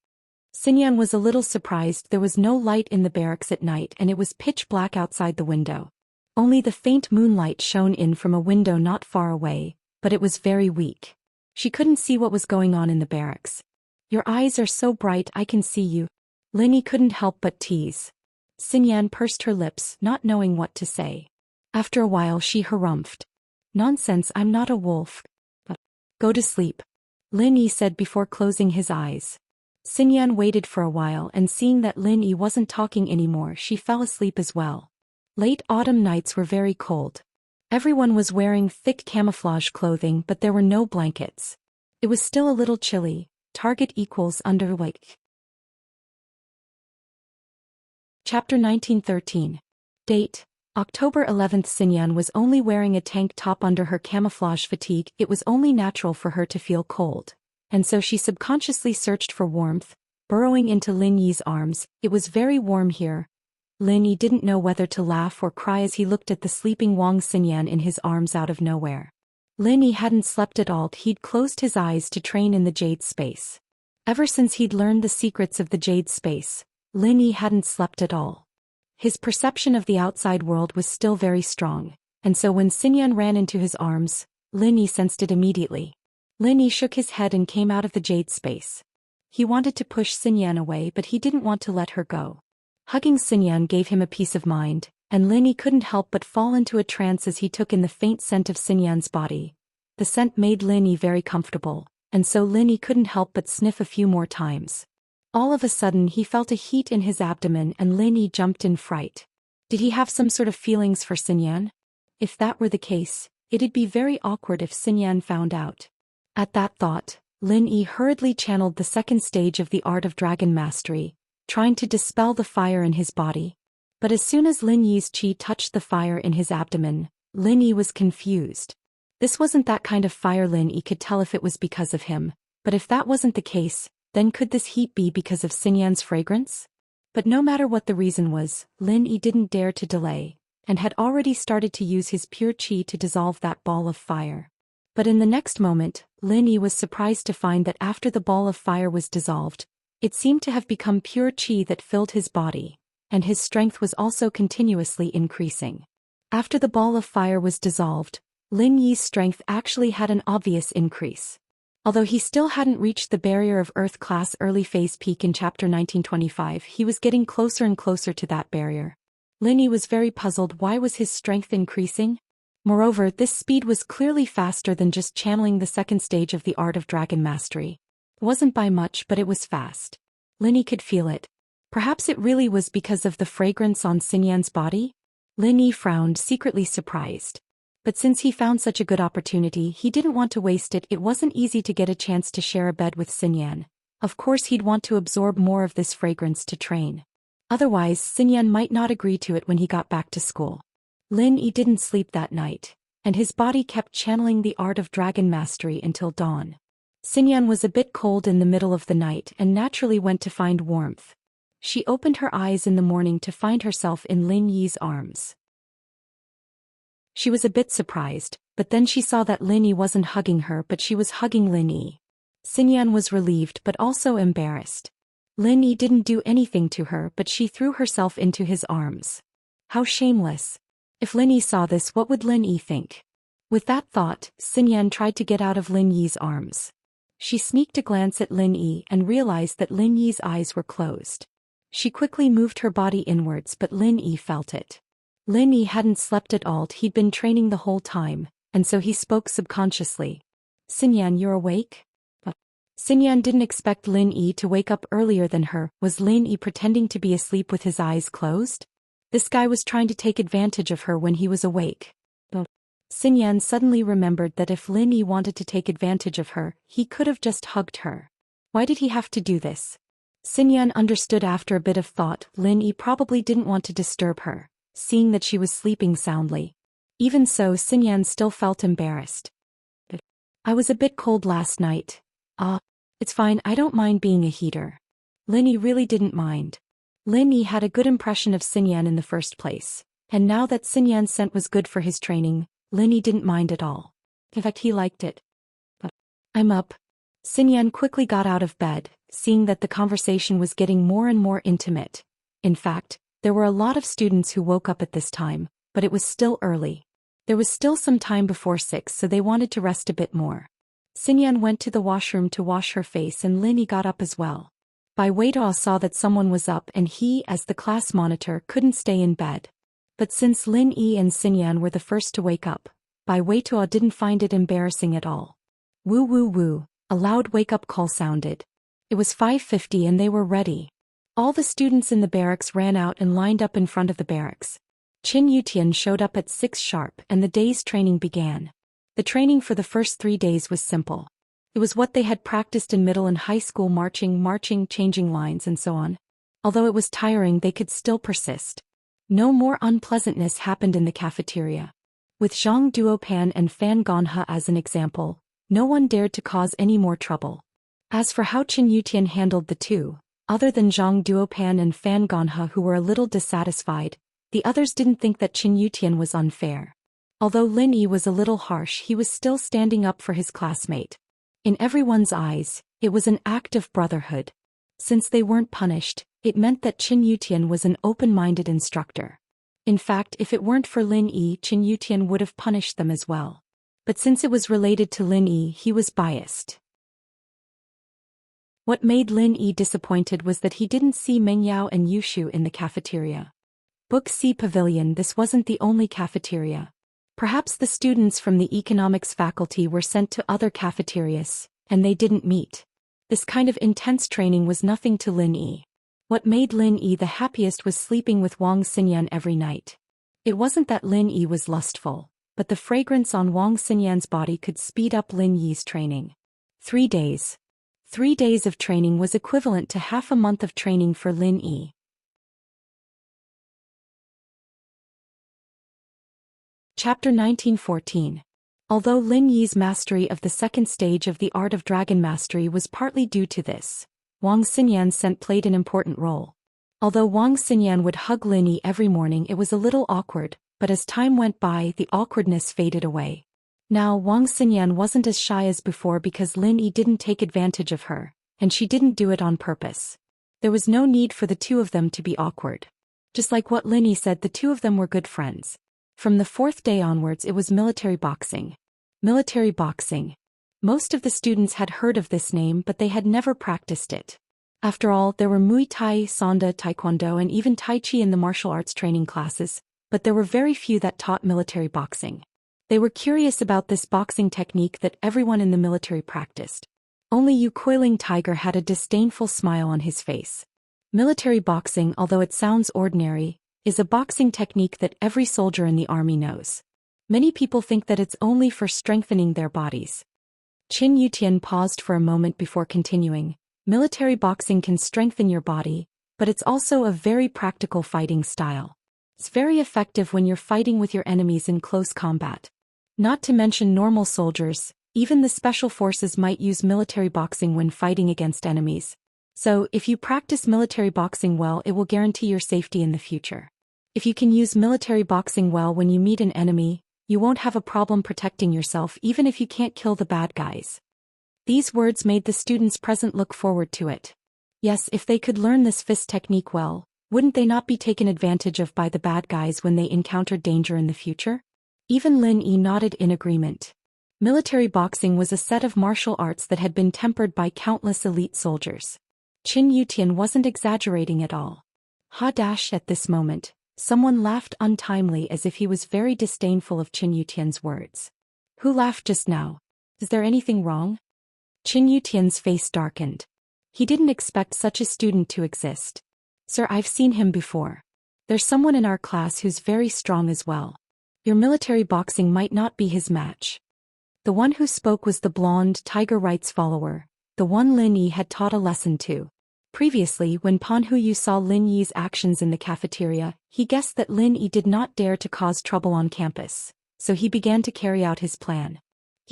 Xinyan was a little surprised. There was no light in the barracks at night and it was pitch black outside the window. Only the faint moonlight shone in from a window not far away, but it was very weak. She couldn't see what was going on in the barracks. "Your eyes are so bright I can see you." Lin Yi couldn't help but tease. Xinyan pursed her lips, not knowing what to say. After a while she harumphed. "Nonsense, I'm not a wolf." "Go to sleep," Lin Yi said before closing his eyes. Xinyan waited for a while and seeing that Lin Yi wasn't talking anymore she fell asleep as well. Late autumn nights were very cold. Everyone was wearing thick camouflage clothing but there were no blankets. It was still a little chilly. Target equals underweight. Chapter 1913. Date: October 11th. Xinyan was only wearing a tank top under her camouflage fatigue. It was only natural for her to feel cold. And so she subconsciously searched for warmth, burrowing into Lin Yi's arms. It was very warm here. Lin Yi didn't know whether to laugh or cry as he looked at the sleeping Wang Xinyan in his arms out of nowhere. Lin Yi hadn't slept at all. He'd closed his eyes to train in the Jade Space. Ever since he'd learned the secrets of the Jade Space, Lin Yi hadn't slept at all. His perception of the outside world was still very strong, and so when Xinyan ran into his arms, Lin Yi sensed it immediately. Lin Yi shook his head and came out of the Jade Space. He wanted to push Xinyan away but he didn't want to let her go. Hugging Xinyan gave him a peace of mind, and Lin Yi couldn't help but fall into a trance as he took in the faint scent of Xinyan's body. The scent made Lin Yi very comfortable, and so Lin Yi couldn't help but sniff a few more times. All of a sudden he felt a heat in his abdomen and Lin Yi jumped in fright. Did he have some sort of feelings for Xinyan? If that were the case, it'd be very awkward if Xinyan found out. At that thought, Lin Yi hurriedly channeled the second stage of the art of dragon mastery, trying to dispel the fire in his body. But as soon as Lin Yi's chi touched the fire in his abdomen, Lin Yi was confused. This wasn't that kind of fire. Lin Yi could tell if it was because of him, but if that wasn't the case, then could this heat be because of Xinyan's fragrance? But no matter what the reason was, Lin Yi didn't dare to delay, and had already started to use his pure chi to dissolve that ball of fire. But in the next moment, Lin Yi was surprised to find that after the ball of fire was dissolved, it seemed to have become pure chi that filled his body, and his strength was also continuously increasing. After the ball of fire was dissolved, Lin Yi's strength actually had an obvious increase. Although he still hadn't reached the barrier of Earth class early phase peak in chapter 1925, he was getting closer and closer to that barrier. Lin Yi was very puzzled. Why was his strength increasing? Moreover, this speed was clearly faster than just channeling the second stage of the art of dragon mastery. It wasn't by much, but it was fast. Lin Yi could feel it. Perhaps it really was because of the fragrance on Xinyan's body? Lin Yi frowned, secretly surprised. But since he found such a good opportunity, he didn't want to waste it. It wasn't easy to get a chance to share a bed with Xinyan. Of course he'd want to absorb more of this fragrance to train. Otherwise, Xinyan might not agree to it when he got back to school. Lin Yi didn't sleep that night, and his body kept channeling the art of dragon mastery until dawn. Xinyan was a bit cold in the middle of the night and naturally went to find warmth. She opened her eyes in the morning to find herself in Lin Yi's arms. She was a bit surprised, but then she saw that Lin Yi wasn't hugging her but she was hugging Lin Yi. Xinyan was relieved but also embarrassed. Lin Yi didn't do anything to her but she threw herself into his arms. How shameless. If Lin Yi saw this, what would Lin Yi think? With that thought, Xinyan tried to get out of Lin Yi's arms. She sneaked a glance at Lin Yi and realized that Lin Yi's eyes were closed. She quickly moved her body inwards but Lin Yi felt it. Lin Yi hadn't slept at all. He'd been training the whole time, and so he spoke subconsciously. "Xinyan, you're awake?" But Xinyan didn't expect Lin Yi to wake up earlier than her. Was Lin Yi pretending to be asleep with his eyes closed? This guy was trying to take advantage of her when he was awake. But Xinyan suddenly remembered that if Lin Yi wanted to take advantage of her, he could have just hugged her. Why did he have to do this? Xinyan understood after a bit of thought. Lin Yi probably didn't want to disturb her, seeing that she was sleeping soundly. Even so, Xinyan still felt embarrassed. I was a bit cold last night. Ah, it's fine, I don't mind being a heater. Lin Yi really didn't mind. Lin Yi had a good impression of Xinyan in the first place, and now that Xinyan's scent was good for his training, Lin Yi didn't mind at all. In fact, he liked it. But I'm up. Xinyan quickly got out of bed, seeing that the conversation was getting more and more intimate. In fact, there were a lot of students who woke up at this time, but it was still early. There was still some time before 6, so they wanted to rest a bit more. Xinyan went to the washroom to wash her face and Lin Yi got up as well. Bai Weidao saw that someone was up and he, as the class monitor, couldn't stay in bed. But since Lin Yi and Xinyan were the first to wake up, Bai Weidao didn't find it embarrassing at all. Woo woo woo, a loud wake-up call sounded. It was 5:50 and they were ready. All the students in the barracks ran out and lined up in front of the barracks. Qin Yutian showed up at 6 sharp and the day's training began. The training for the first 3 days was simple. It was what they had practiced in middle and high school: marching, changing lines and so on. Although it was tiring, they could still persist. No more unpleasantness happened in the cafeteria. With Zhang Duopan and Fan Gonhe as an example, no one dared to cause any more trouble. As for how Qin Yutian handled the two, other than Zhang Duopan and Fan Gonhe, who were a little dissatisfied, the others didn't think that Qin Yutian was unfair. Although Lin Yi was a little harsh, he was still standing up for his classmate. In everyone's eyes, it was an act of brotherhood. Since they weren't punished, it meant that Qin Yutian was an open-minded instructor. In fact, if it weren't for Lin Yi, Qin Yutian would have punished them as well. But since it was related to Lin Yi, he was biased. What made Lin Yi disappointed was that he didn't see Meng Yao and Yushu in the cafeteria. Book C Pavilion. This wasn't the only cafeteria. Perhaps the students from the economics faculty were sent to other cafeterias, and they didn't meet. This kind of intense training was nothing to Lin Yi. What made Lin Yi the happiest was sleeping with Wang Xinyan every night. It wasn't that Lin Yi was lustful, but the fragrance on Wang Xinyan's body could speed up Lin Yi's training. 3 days. 3 days of training was equivalent to half a month of training for Lin Yi. Chapter 1914. Although Lin Yi's mastery of the second stage of the art of dragon mastery was partly due to this, Wang Xinyan's scent played an important role. Although Wang Xinyan would hug Lin Yi every morning, it was a little awkward, but as time went by, the awkwardness faded away. Now Wang Xinyan wasn't as shy as before because Lin Yi didn't take advantage of her, and she didn't do it on purpose. There was no need for the two of them to be awkward. Just like what Lin Yi said, the two of them were good friends. From the 4th day onwards, it was military boxing. Military boxing. Most of the students had heard of this name, but they had never practiced it. After all, there were Muay Thai, Sanda, Taekwondo and even Tai Chi in the martial arts training classes, but there were very few that taught military boxing. They were curious about this boxing technique that everyone in the military practiced. Only Yu Coiling Tiger had a disdainful smile on his face. Military boxing, although it sounds ordinary, is a boxing technique that every soldier in the army knows. Many people think that it's only for strengthening their bodies. Qin Yutian paused for a moment before continuing. Military boxing can strengthen your body, but it's also a very practical fighting style. It's very effective when you're fighting with your enemies in close combat. Not to mention normal soldiers, even the special forces might use military boxing when fighting against enemies. So, if you practice military boxing well, it will guarantee your safety in the future. If you can use military boxing well when you meet an enemy, you won't have a problem protecting yourself even if you can't kill the bad guys. These words made the students present look forward to it. Yes, if they could learn this fist technique well, wouldn't they not be taken advantage of by the bad guys when they encountered danger in the future? Even Lin Yi nodded in agreement. Military boxing was a set of martial arts that had been tempered by countless elite soldiers. Qin Yutian wasn't exaggerating at all. At this moment, someone laughed untimely as if he was very disdainful of Qin Yutian's words. Who laughed just now? Is there anything wrong? Qin Yutian's face darkened. He didn't expect such a student to exist. Sir, I've seen him before. There's someone in our class who's very strong as well. Your military boxing might not be his match. The one who spoke was the blonde Tiger Rights follower, the one Lin Yi had taught a lesson to. Previously, when Pan Huyu saw Lin Yi's actions in the cafeteria, he guessed that Lin Yi did not dare to cause trouble on campus, so he began to carry out his plan.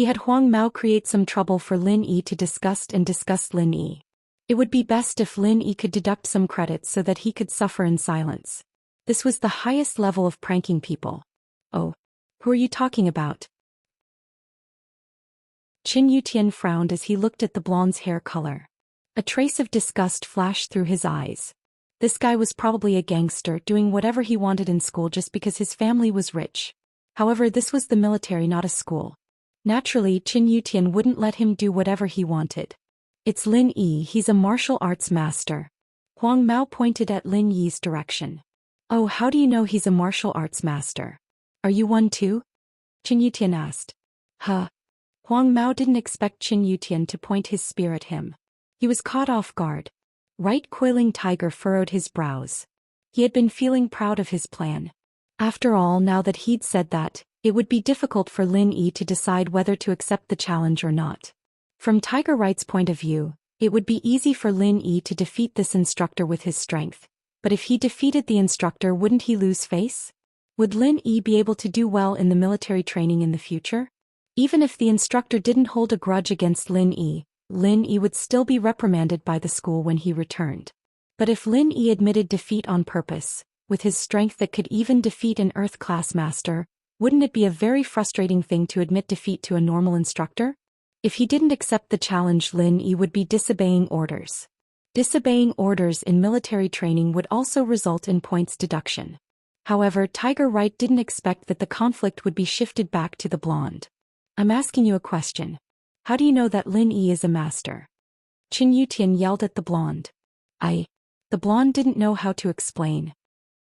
He had Huang Mao create some trouble for Lin Yi to disgust Lin Yi. It would be best if Lin Yi could deduct some credits so that he could suffer in silence. This was the highest level of pranking people. Oh. Who are you talking about? Qin Yutian frowned as he looked at the blonde's hair color. A trace of disgust flashed through his eyes. This guy was probably a gangster doing whatever he wanted in school just because his family was rich. However, this was the military, not a school. Naturally, Qin Yutian wouldn't let him do whatever he wanted. It's Lin Yi, he's a martial arts master. Huang Mao pointed at Lin Yi's direction. Oh, how do you know he's a martial arts master? Are you one too? Qin Yutian asked. Huh. Huang Mao didn't expect Qin Yutian to point his spear at him. He was caught off guard. Right coiling tiger furrowed his brows. He had been feeling proud of his plan. After all, now that he'd said that, it would be difficult for Lin Yi to decide whether to accept the challenge or not. From Tiger Right's point of view, it would be easy for Lin Yi to defeat this instructor with his strength. But if he defeated the instructor, wouldn't he lose face? Would Lin Yi be able to do well in the military training in the future? Even if the instructor didn't hold a grudge against Lin Yi would still be reprimanded by the school when he returned. But if Lin Yi admitted defeat on purpose, with his strength that could even defeat an Earth-class master, wouldn't it be a very frustrating thing to admit defeat to a normal instructor? If he didn't accept the challenge, Lin Yi would be disobeying orders. Disobeying orders in military training would also result in points deduction. However, Tiger Right didn't expect that the conflict would be shifted back to the blonde. I'm asking you a question. How do you know that Lin Yi is a master? Qin Yutian yelled at the blonde. The blonde didn't know how to explain.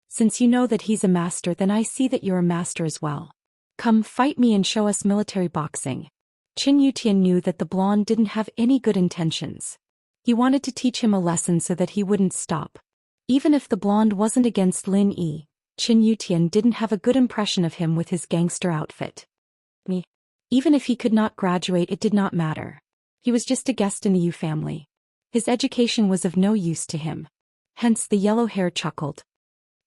Since you know that he's a master, then I see that you're a master as well. Come fight me and show us military boxing. Qin Yutian knew that the blonde didn't have any good intentions. He wanted to teach him a lesson so that he wouldn't stop. Even if the blonde wasn't against Lin Yi, Qin Yutian didn't have a good impression of him with his gangster outfit. Even if he could not graduate, it did not matter. He was just a guest in the Yu family. His education was of no use to him. Hence the yellow hair chuckled.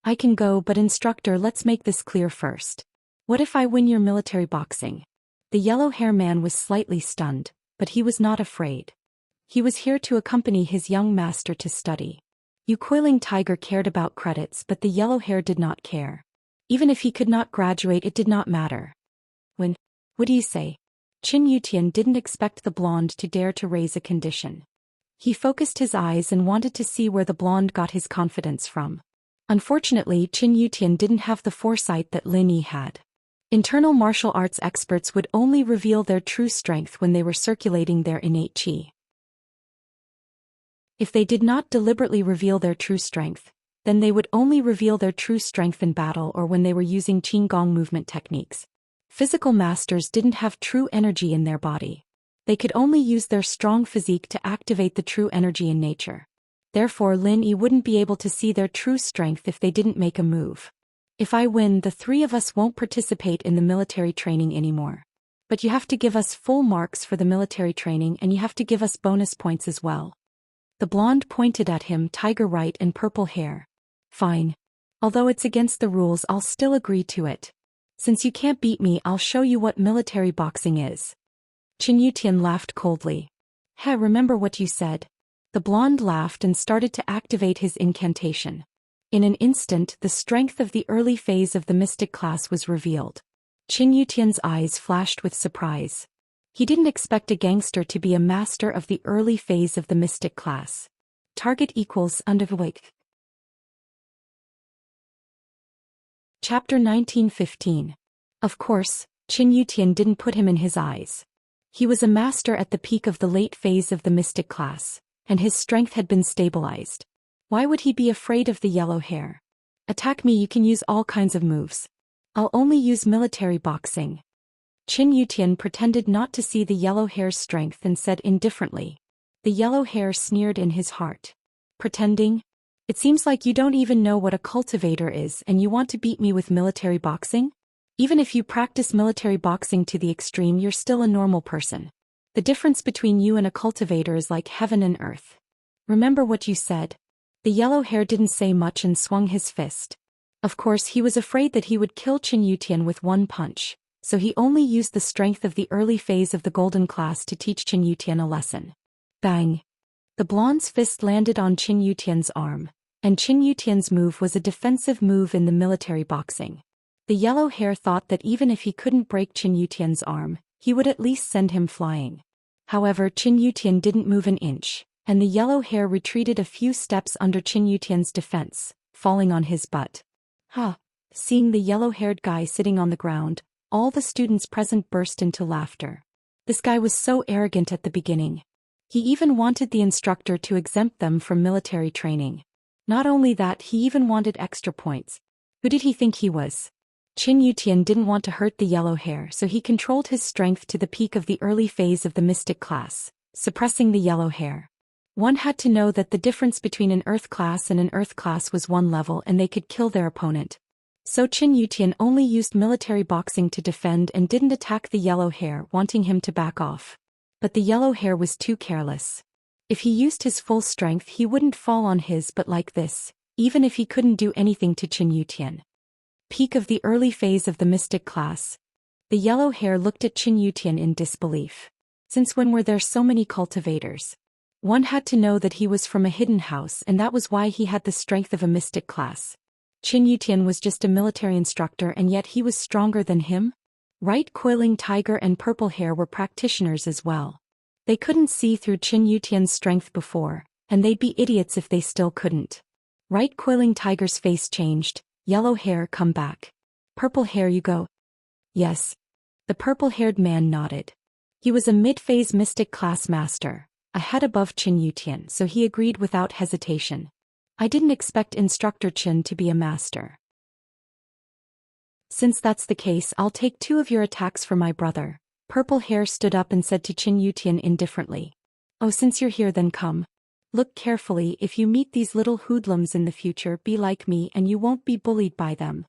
I can go, but instructor, let's make this clear first. What if I win your military boxing? The yellow hair man was slightly stunned, but he was not afraid. He was here to accompany his young master to study. Yu Coiling Tiger cared about credits, but the yellow hair did not care. Even if he could not graduate, it did not matter. What do you say? Qin Yutian didn't expect the blonde to dare to raise a condition. He focused his eyes and wanted to see where the blonde got his confidence from. Unfortunately, Qin Yutian didn't have the foresight that Lin Yi had. Internal martial arts experts would only reveal their true strength when they were circulating their innate qi. If they did not deliberately reveal their true strength, then they would only reveal their true strength in battle or when they were using Qigong movement techniques. Physical masters didn't have true energy in their body. They could only use their strong physique to activate the true energy in nature. Therefore, Lin Yi wouldn't be able to see their true strength if they didn't make a move. If I win, the three of us won't participate in the military training anymore. But you have to give us full marks for the military training and you have to give us bonus points as well. The blonde pointed at him, Tiger Right and purple hair. Fine. Although it's against the rules, I'll still agree to it. Since you can't beat me, I'll show you what military boxing is. Qin Yutian laughed coldly. Remember what you said? The blonde laughed and started to activate his incantation. In an instant, the strength of the early phase of the mystic class was revealed. Qin Yutian's eyes flashed with surprise. He didn't expect a gangster to be a master of the early phase of the mystic class. Target equals underweight. Chapter 1915. Of course, Qin Yutian didn't put him in his eyes. He was a master at the peak of the late phase of the mystic class, and his strength had been stabilized. Why would he be afraid of the yellow hair? Attack me, you can use all kinds of moves. I'll only use military boxing. Qin Yutian pretended not to see the yellow hair's strength and said indifferently. The yellow hair sneered in his heart. Pretending? It seems like you don't even know what a cultivator is and you want to beat me with military boxing? Even if you practice military boxing to the extreme, you're still a normal person. The difference between you and a cultivator is like heaven and earth. Remember what you said? The yellow hair didn't say much and swung his fist. Of course, he was afraid that he would kill Qin Yutian with one punch, so he only used the strength of the early phase of the golden class to teach Qin Yutian a lesson. Bang! The blonde's fist landed on Qin Yutian's arm, and Qin Yutian's move was a defensive move in the military boxing. The yellow hair thought that even if he couldn't break Qin Yutian's arm, he would at least send him flying. However, Qin Yutian didn't move an inch, and the yellow hair retreated a few steps under Qin Yutian's defense, falling on his butt. Ha! Seeing the yellow-haired guy sitting on the ground, all the students present burst into laughter. This guy was so arrogant at the beginning. He even wanted the instructor to exempt them from military training. Not only that, he even wanted extra points. Who did he think he was? Qin Yutian didn't want to hurt the yellow hair, so he controlled his strength to the peak of the early phase of the mystic class, suppressing the yellow hair. One had to know that the difference between an earth class and an earth class was 1 level and they could kill their opponent. So Qin Yutian only used military boxing to defend and didn't attack the yellow hair, wanting him to back off. But the yellow hair was too careless. If he used his full strength, he wouldn't fall on his butt like this, even if he couldn't do anything to Qin Yutian. Peak of the early phase of the mystic class. The yellow hair looked at Qin Yutian in disbelief. Since when were there so many cultivators? One had to know that he was from a hidden house, and that was why he had the strength of a mystic class. Qin Yutian was just a military instructor, and yet he was stronger than him? Right, Coiling Tiger and Purple Hair were practitioners as well. They couldn't see through Qin Yutian's strength before, and they'd be idiots if they still couldn't. Right, Coiling Tiger's face changed. Yellow Hair, come back. Purple Hair, you go. Yes. The purple-haired man nodded. He was a mid-phase mystic class master, a head above Qin Yutian, so he agreed without hesitation. I didn't expect Instructor Qin to be a master. Since that's the case, I'll take 2 of your attacks for my brother. Purple Hair stood up and said to Qin Yutian indifferently. Oh, since you're here, then come. Look carefully. If you meet these little hoodlums in the future, be like me and you won't be bullied by them.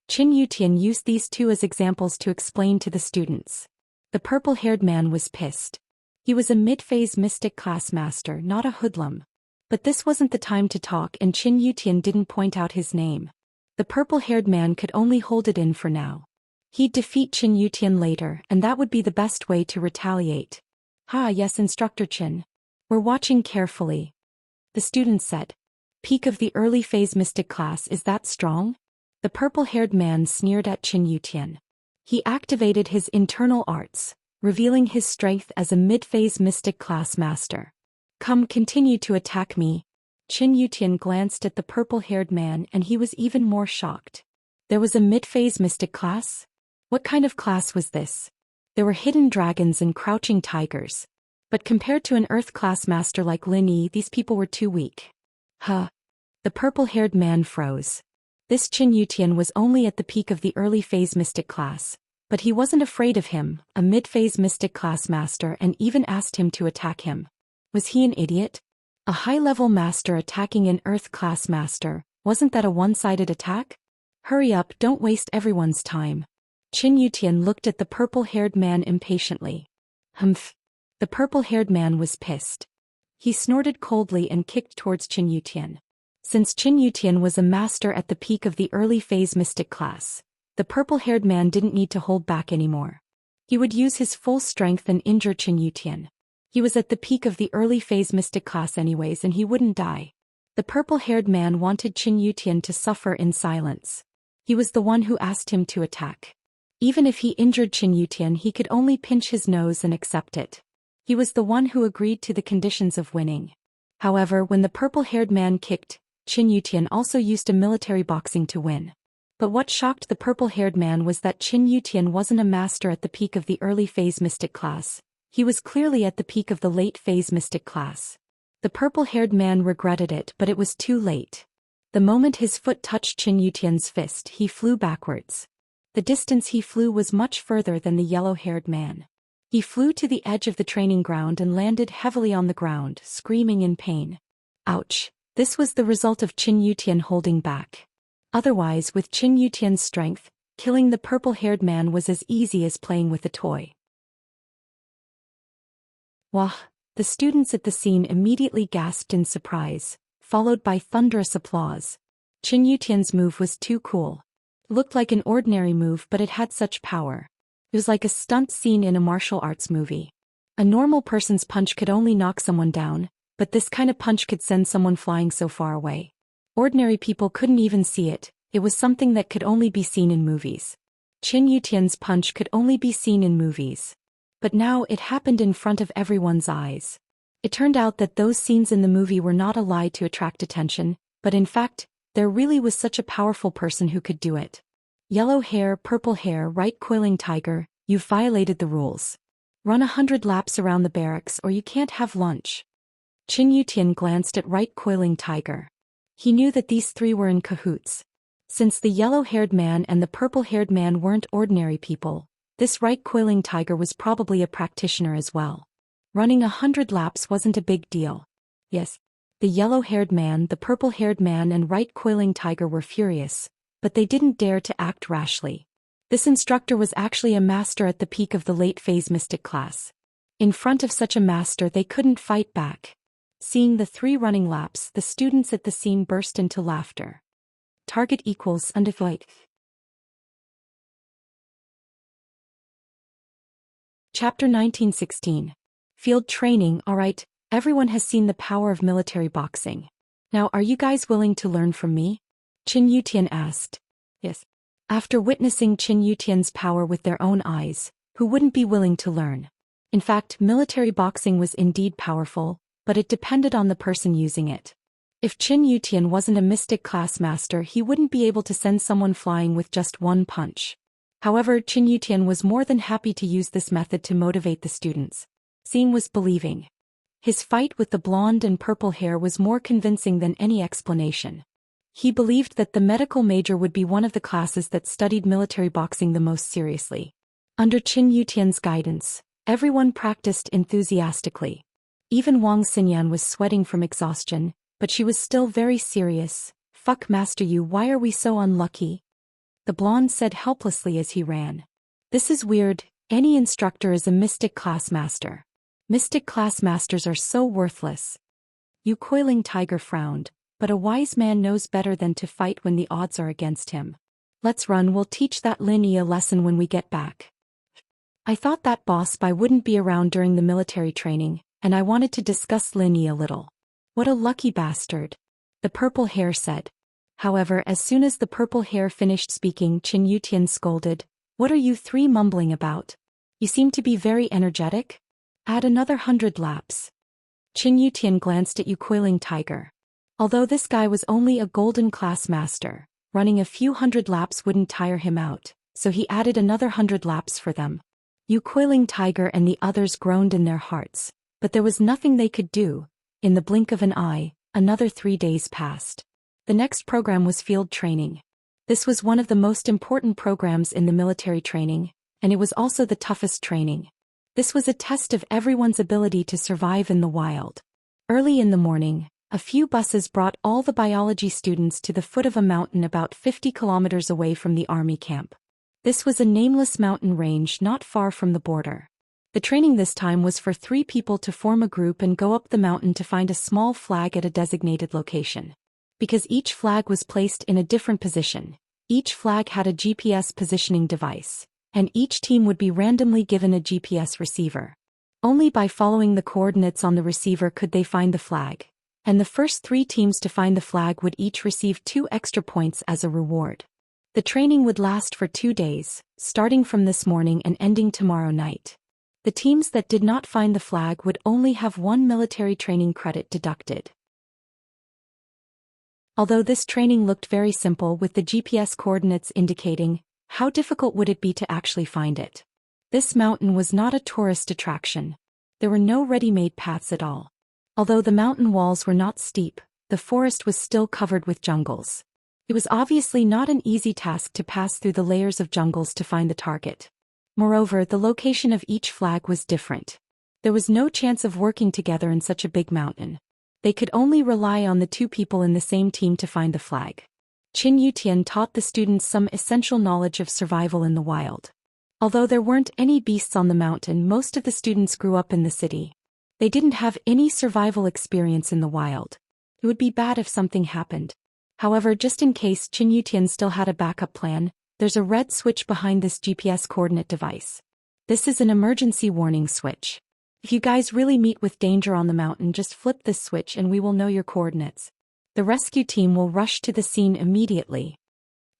Qin Yutian used these 2 as examples to explain to the students. The purple-haired man was pissed. He was a mid-phase mystic class master, not a hoodlum. But this wasn't the time to talk, and Qin Yutian didn't point out his name. The purple-haired man could only hold it in for now. He'd defeat Qin Yutian later, and that would be the best way to retaliate. Ha, yes, Instructor Qin. We're watching carefully. The students said. Peak of the early phase mystic class, is that strong? The purple-haired man sneered at Qin Yutian. He activated his internal arts, revealing his strength as a mid-phase mystic class master. Come, continue to attack me. Qin Yutian glanced at the purple-haired man and he was even more shocked. There was a mid-phase mystic class? What kind of class was this? There were hidden dragons and crouching tigers. But compared to an earth class master like Lin Yi, these people were too weak. Huh. The purple-haired man froze. This Qin Yutian was only at the peak of the early phase mystic class, but he wasn't afraid of him, a mid-phase mystic class master, and even asked him to attack him. Was he an idiot? A high-level master attacking an earth class master, wasn't that a one-sided attack? Hurry up, don't waste everyone's time. Qin Yutian looked at the purple-haired man impatiently. Humph. The purple-haired man was pissed. He snorted coldly and kicked towards Qin Yutian. Since Qin Yutian was a master at the peak of the early phase mystic class, the purple-haired man didn't need to hold back anymore. He would use his full strength and injure Qin Yutian. He was at the peak of the early phase mystic class anyways, and he wouldn't die. The purple-haired man wanted Qin Yutian to suffer in silence. He was the one who asked him to attack. Even if he injured Qin Yutian, he could only pinch his nose and accept it. He was the one who agreed to the conditions of winning. However, when the purple-haired man kicked, Qin Yutian also used a military boxing to win. But what shocked the purple-haired man was that Qin Yutian wasn't a master at the peak of the early phase mystic class. He was clearly at the peak of the late phase mystic class. The purple-haired man regretted it, but it was too late. The moment his foot touched Qin Yutian's fist, he flew backwards. The distance he flew was much further than the yellow-haired man. He flew to the edge of the training ground and landed heavily on the ground, screaming in pain. Ouch. This was the result of Qin Yutian holding back. Otherwise, with Qin Yutian's strength, killing the purple-haired man was as easy as playing with a toy. Wah! The students at the scene immediately gasped in surprise, followed by thunderous applause. Qin Yutian's move was too cool. Looked like an ordinary move, but it had such power. It was like a stunt scene in a martial arts movie. A normal person's punch could only knock someone down, but this kind of punch could send someone flying so far away. Ordinary people couldn't even see it. It was something that could only be seen in movies. Qin Yutian's punch could only be seen in movies. But now it happened in front of everyone's eyes. It turned out that those scenes in the movie were not a lie to attract attention, but in fact, there really was such a powerful person who could do it. Yellow hair, purple hair, right coiling tiger, you've violated the rules. Run 100 laps around the barracks or you can't have lunch. Qin Yutian glanced at right coiling tiger. He knew that these three were in cahoots. Since the yellow-haired man and the purple-haired man weren't ordinary people, this right coiling tiger was probably a practitioner as well. Running 100 laps wasn't a big deal. Yes, the yellow-haired man, the purple-haired man and right coiling tiger were furious, but they didn't dare to act rashly. This instructor was actually a master at the peak of the late-phase mystic class. In front of such a master they couldn't fight back. Seeing the three running laps, the students at the scene burst into laughter. Target equals undefined. Chapter 1916. Field training. Alright, everyone has seen the power of military boxing. Now are you guys willing to learn from me? Qin Yutian asked. Yes. After witnessing Qin Yutian's power with their own eyes, who wouldn't be willing to learn? In fact, military boxing was indeed powerful, but it depended on the person using it. If Qin Yutian wasn't a mystic class master, he wouldn't be able to send someone flying with just one punch. However, Qin Yutian was more than happy to use this method to motivate the students. Seeing was believing. His fight with the blonde and purple hair was more convincing than any explanation. He believed that the medical major would be one of the classes that studied military boxing the most seriously. Under Qin Yutian's guidance, everyone practiced enthusiastically. Even Wang Xinyan was sweating from exhaustion, but she was still very serious. Fuck Master Yu, why are we so unlucky? The blonde said helplessly as he ran. This is weird, any instructor is a mystic class master. Mystic class masters are so worthless. Yu Coiling Tiger frowned, but a wise man knows better than to fight when the odds are against him. Let's run, we'll teach that Lin Yi a lesson when we get back. I thought that boss Bai wouldn't be around during the military training, and I wanted to discuss Lin Yi a little. What a lucky bastard. The purple hair said. However, as soon as the purple hair finished speaking, Qin Yutian scolded. What are you three mumbling about? You seem to be very energetic? Add another 100 laps. Qin Yutian glanced at Yu Coiling Tiger. Although this guy was only a golden class master, running a few 100 laps wouldn't tire him out, so he added another 100 laps for them. Yu Coiling Tiger and the others groaned in their hearts, but there was nothing they could do. In the blink of an eye, another 3 days passed. The next program was field training. This was one of the most important programs in the military training, and it was also the toughest training. This was a test of everyone's ability to survive in the wild. Early in the morning, a few buses brought all the biology students to the foot of a mountain about 50 kilometers away from the army camp. This was a nameless mountain range not far from the border. The training this time was for 3 people to form a group and go up the mountain to find a small flag at a designated location. Because each flag was placed in a different position, each flag had a GPS positioning device, and each team would be randomly given a GPS receiver. Only by following the coordinates on the receiver could they find the flag, and the first 3 teams to find the flag would each receive 2 extra points as a reward. The training would last for 2 days, starting from this morning and ending tomorrow night. The teams that did not find the flag would only have 1 military training credit deducted. Although this training looked very simple with the GPS coordinates indicating, how difficult would it be to actually find it? This mountain was not a tourist attraction. There were no ready-made paths at all. Although the mountain walls were not steep, the forest was still covered with jungles. It was obviously not an easy task to pass through the layers of jungles to find the target. Moreover, the location of each flag was different. There was no chance of working together in such a big mountain. They could only rely on the 2 people in the same team to find the flag. Qin Yutian taught the students some essential knowledge of survival in the wild. Although there weren't any beasts on the mountain, most of the students grew up in the city. They didn't have any survival experience in the wild. It would be bad if something happened. However, just in case, Qin Yutian still had a backup plan. There's a red switch behind this GPS coordinate device. This is an emergency warning switch. If you guys really meet with danger on the mountain, just flip this switch and we will know your coordinates. The rescue team will rush to the scene immediately.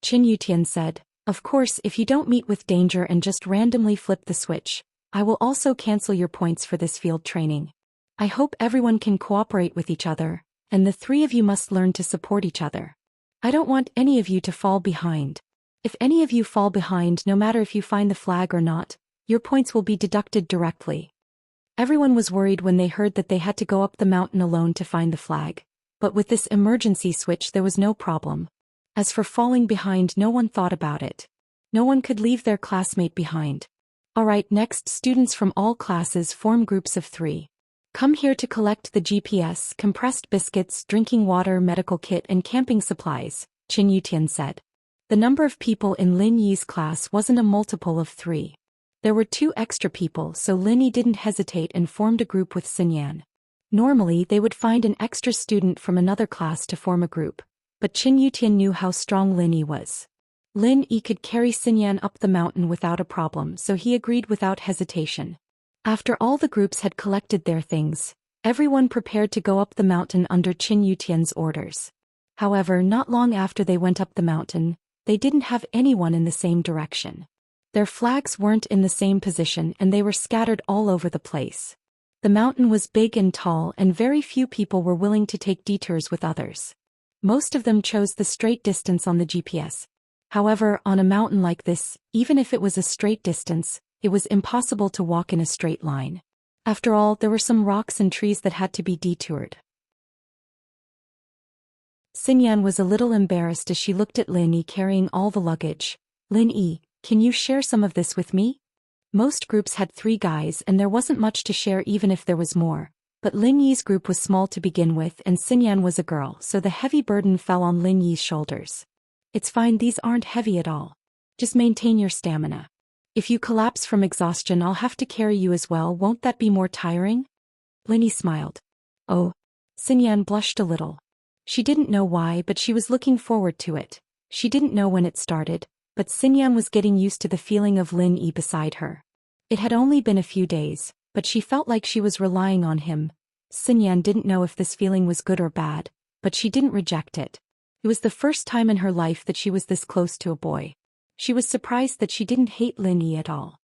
Qin Yutian said, "Of course, if you don't meet with danger and just randomly flip the switch, I will also cancel your points for this field training. I hope everyone can cooperate with each other, and the three of you must learn to support each other. I don't want any of you to fall behind. If any of you fall behind, no matter if you find the flag or not, your points will be deducted directly." Everyone was worried when they heard that they had to go up the mountain alone to find the flag, but with this emergency switch there was no problem. As for falling behind, no one thought about it. No one could leave their classmate behind. Alright, next, students from all classes form groups of 3. Come here to collect the GPS, compressed biscuits, drinking water, medical kit and camping supplies, Qin Yutian said. The number of people in Lin Yi's class wasn't a multiple of 3. There were 2 extra people, so Lin Yi didn't hesitate and formed a group with Xinyan. Normally they would find an extra student from another class to form a group, but Qin Yutian knew how strong Lin Yi was. Lin Yi could carry Xinyan up the mountain without a problem, so he agreed without hesitation. After all the groups had collected their things, everyone prepared to go up the mountain under Qin Yutian's orders. However, not long after they went up the mountain, they didn't have anyone in the same direction. Their flags weren't in the same position and they were scattered all over the place. The mountain was big and tall and very few people were willing to take detours with others. Most of them chose the straight distance on the GPS. However, on a mountain like this, even if it was a straight distance, it was impossible to walk in a straight line. After all, there were some rocks and trees that had to be detoured. Xinyan was a little embarrassed as she looked at Lin Yi carrying all the luggage. "Lin Yi, can you share some of this with me?" Most groups had 3 guys and there wasn't much to share even if there was more, but Lin Yi's group was small to begin with and Xinyan was a girl, so the heavy burden fell on Lin Yi's shoulders. "It's fine, these aren't heavy at all. Just maintain your stamina. If you collapse from exhaustion, I'll have to carry you as well, won't that be more tiring?" Lin Yi smiled. "Oh." Xinyan blushed a little. She didn't know why, but she was looking forward to it. She didn't know when it started, but Xinyan was getting used to the feeling of Lin Yi beside her. It had only been a few days, but she felt like she was relying on him. Xinyan didn't know if this feeling was good or bad, but she didn't reject it. It was the first time in her life that she was this close to a boy. She was surprised that she didn't hate Lin Yi at all.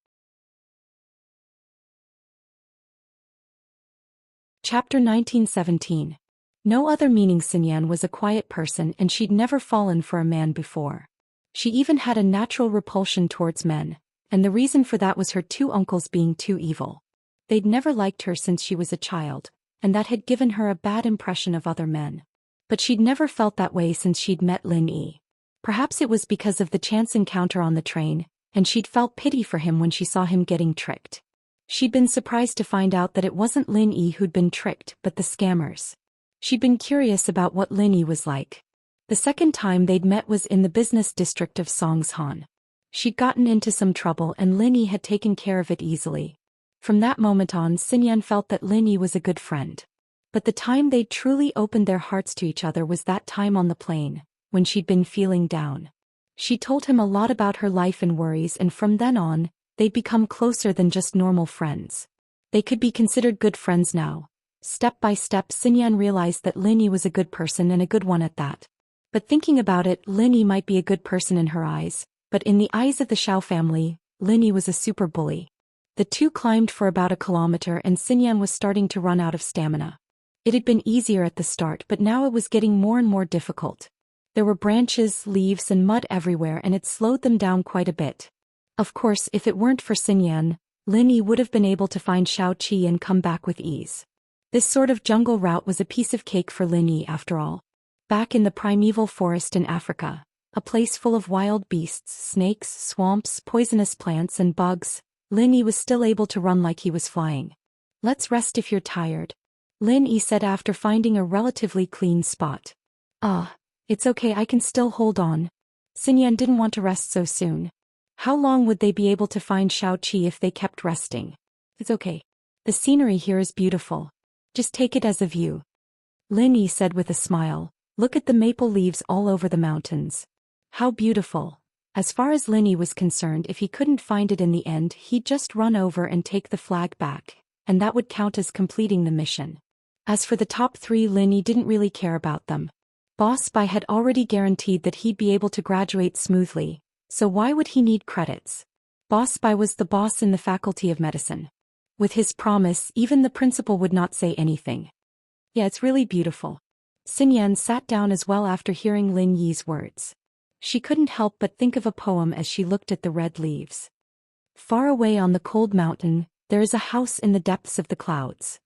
Chapter 1917. No other meaning. Xinyan was a quiet person and she'd never fallen for a man before. She even had a natural repulsion towards men, and the reason for that was her 2 uncles being too evil. They'd never liked her since she was a child, and that had given her a bad impression of other men. But she'd never felt that way since she'd met Lin Yi. Perhaps it was because of the chance encounter on the train, and she'd felt pity for him when she saw him getting tricked. She'd been surprised to find out that it wasn't Lin Yi who'd been tricked, but the scammers. She'd been curious about what Lin Yi was like. The second time they'd met was in the business district of Songshan. She'd gotten into some trouble and Lin Yi had taken care of it easily. From that moment on, Xinyan felt that Lin Yi was a good friend. But the time they'd truly opened their hearts to each other was that time on the plane, when she'd been feeling down. She told him a lot about her life and worries, and from then on, they'd become closer than just normal friends. They could be considered good friends now. Step by step, Xinyan realized that Lin Yi was a good person and a good one at that. But thinking about it, Lin Yi might be a good person in her eyes, but in the eyes of the Xiao family, Lin Yi was a super bully. The 2 climbed for about a kilometer and Xinyan was starting to run out of stamina. It had been easier at the start, but now it was getting more and more difficult. There were branches, leaves and mud everywhere and it slowed them down quite a bit. Of course, if it weren't for Xinyan, Lin Yi would have been able to find Xiao Qi and come back with ease. This sort of jungle route was a piece of cake for Lin Yi after all. Back in the primeval forest in Africa, a place full of wild beasts, snakes, swamps, poisonous plants and bugs, Lin Yi was still able to run like he was flying. "Let's rest if you're tired," Lin Yi said after finding a relatively clean spot. It's okay, I can still hold on." Xinyan didn't want to rest so soon. How long would they be able to find Xiao Qi if they kept resting? "It's okay. The scenery here is beautiful. Just take it as a view," Lin Yi said with a smile. "Look at the maple leaves all over the mountains. How beautiful." As far as Lin Yi was concerned, if he couldn't find it in the end, he'd just run over and take the flag back, and that would count as completing the mission. As for the top 3, Lin Yi didn't really care about them. Boss Bai had already guaranteed that he'd be able to graduate smoothly, so why would he need credits? Boss Bai was the boss in the Faculty of Medicine. With his promise, even the principal would not say anything. Yeah, it's really beautiful. Xin Yan sat down as well after hearing Lin Yi's words. She couldn't help but think of a poem as she looked at the red leaves. Far away on the cold mountain, there is a house in the depths of the clouds.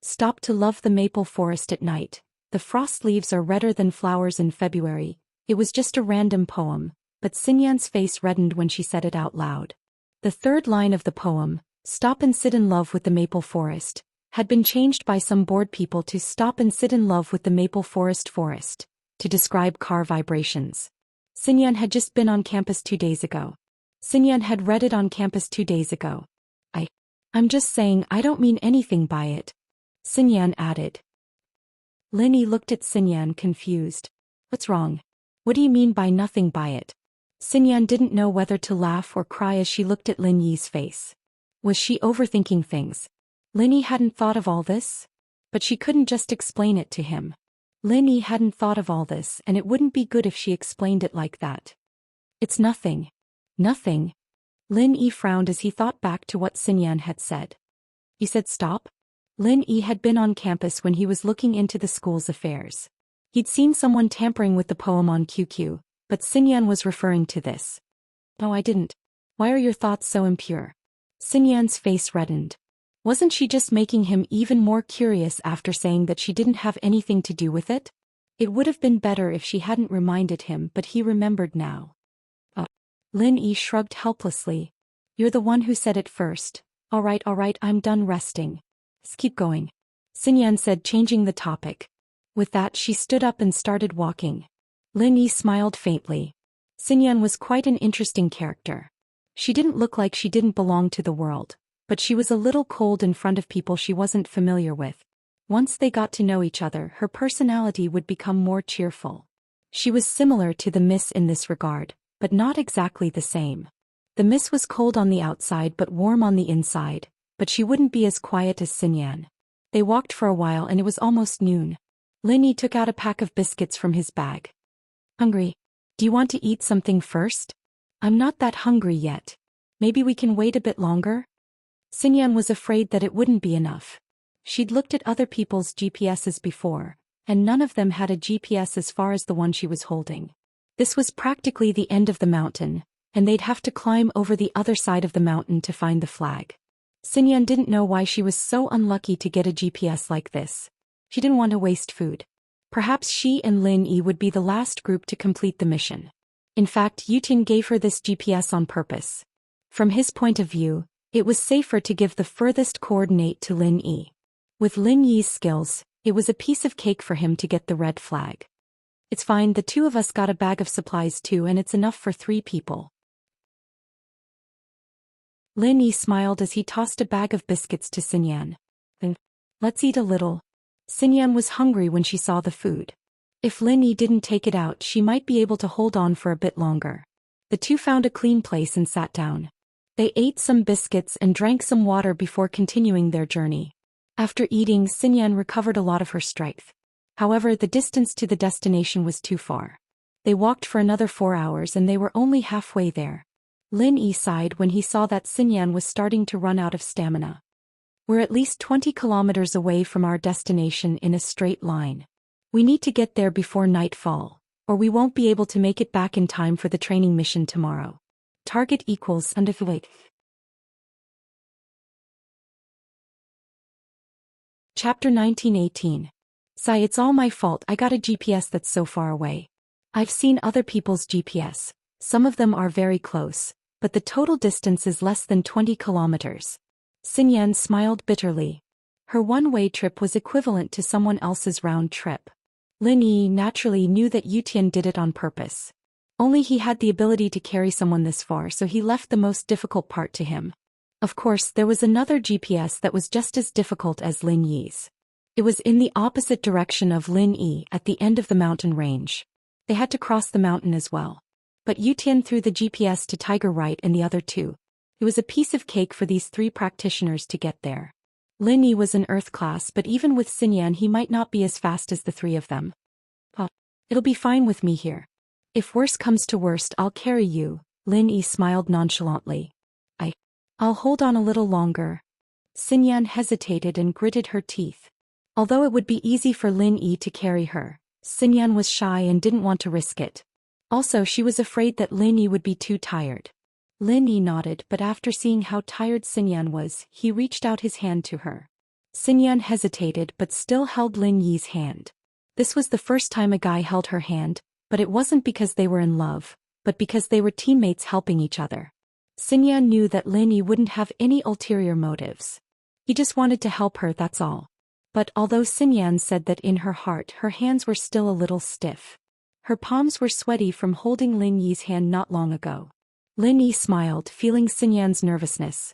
Stop to love the maple forest at night. The frost leaves are redder than flowers in February. It was just a random poem, but Xin Yan's face reddened when she said it out loud. The third line of the poem, "Stop and sit in love with the maple forest," had been changed by some bored people to "Stop and sit in love with the maple forest," to describe car vibrations. Xin Yan had just been on campus 2 days ago. Xin Yan had read it on campus 2 days ago. I'm just saying I don't mean anything by it, Xin Yan added. Lin Yi looked at Xin Yan confused. What's wrong? What do you mean by nothing by it? Xin Yan didn't know whether to laugh or cry as she looked at Lin Yi's face. Was she overthinking things? Lin Yi hadn't thought of all this? But she couldn't just explain it to him. Lin Yi hadn't thought of all this, and it wouldn't be good if she explained it like that. It's nothing. Nothing. Lin Yi frowned as he thought back to what Xin Yan had said. You said stop? Lin Yi had been on campus when he was looking into the school's affairs. He'd seen someone tampering with the poem on QQ, but Xin Yan was referring to this. Oh, I didn't. Why are your thoughts so impure? Xin Yan's face reddened. Wasn't she just making him even more curious after saying that she didn't have anything to do with it? It would have been better if she hadn't reminded him, but he remembered now. Lin Yi shrugged helplessly. You're the one who said it first. All right, I'm done resting. Let's keep going. Xin Yan said, changing the topic. With that, she stood up and started walking. Lin Yi smiled faintly. Xin Yan was quite an interesting character. She didn't look like she didn't belong to the world, but she was a little cold in front of people she wasn't familiar with. Once they got to know each other, her personality would become more cheerful. She was similar to the Miss in this regard, but not exactly the same. The Miss was cold on the outside but warm on the inside, but she wouldn't be as quiet as Xin Yan. They walked for a while and it was almost noon. Lin Yi took out a pack of biscuits from his bag. Hungry? Do you want to eat something first? I'm not that hungry yet. Maybe we can wait a bit longer? Xin Yan was afraid that it wouldn't be enough. She'd looked at other people's GPSs before, and none of them had a GPS as far as the one she was holding. This was practically the end of the mountain, and they'd have to climb over the other side of the mountain to find the flag. Xin Yan didn't know why she was so unlucky to get a GPS like this. She didn't want to waste food. Perhaps she and Lin Yi would be the last group to complete the mission. In fact, Yutin gave her this GPS on purpose. From his point of view, it was safer to give the furthest coordinate to Lin Yi. With Lin Yi's skills, it was a piece of cake for him to get the red flag. It's fine, the 2 of us got a bag of supplies too, and it's enough for 3 people. Lin Yi smiled as he tossed a bag of biscuits to Xin Yan. Let's eat a little. Xin Yan was hungry when she saw the food. If Lin Yi didn't take it out, she might be able to hold on for a bit longer. The 2 found a clean place and sat down. They ate some biscuits and drank some water before continuing their journey. After eating, Xin Yan recovered a lot of her strength. However, the distance to the destination was too far. They walked for another 4 hours and they were only halfway there. Lin Yi sighed when he saw that Xin Yan was starting to run out of stamina. We're at least 20 kilometers away from our destination in a straight line. We need to get there before nightfall, or we won't be able to make it back in time for the training mission tomorrow. Target equals undefeated. Chapter 1918. Sai, it's all my fault. I got a GPS that's so far away. I've seen other people's GPS. Some of them are very close, but the total distance is less than 20 kilometers. Xin Yan smiled bitterly. Her one-way trip was equivalent to someone else's round trip. Lin Yi naturally knew that Yutian did it on purpose. Only he had the ability to carry someone this far, so he left the most difficult part to him. Of course, there was another GPS that was just as difficult as Lin Yi's. It was in the opposite direction of Lin Yi at the end of the mountain range. They had to cross the mountain as well. But Yutian threw the GPS to Tiger Right and the other two. It was a piece of cake for these 3 practitioners to get there. Lin Yi was an Earth class, but even with Xinyan he might not be as fast as the 3 of them. It'll be fine with me here. If worse comes to worst, I'll carry you, Lin Yi smiled nonchalantly. I'll hold on a little longer. Xinyan hesitated and gritted her teeth. Although it would be easy for Lin Yi to carry her, Xinyan was shy and didn't want to risk it. Also, she was afraid that Lin Yi would be too tired. Lin Yi nodded, but after seeing how tired Xinyan was, he reached out his hand to her. Xinyan hesitated but still held Lin Yi's hand. This was the first time a guy held her hand, but it wasn't because they were in love, but because they were teammates helping each other. Xinyan knew that Lin Yi wouldn't have any ulterior motives. He just wanted to help her, that's all. But although Xinyan said that in her heart her hands were still a little stiff. Her palms were sweaty from holding Lin Yi's hand not long ago. Lin Yi smiled, feeling Xinyan's nervousness.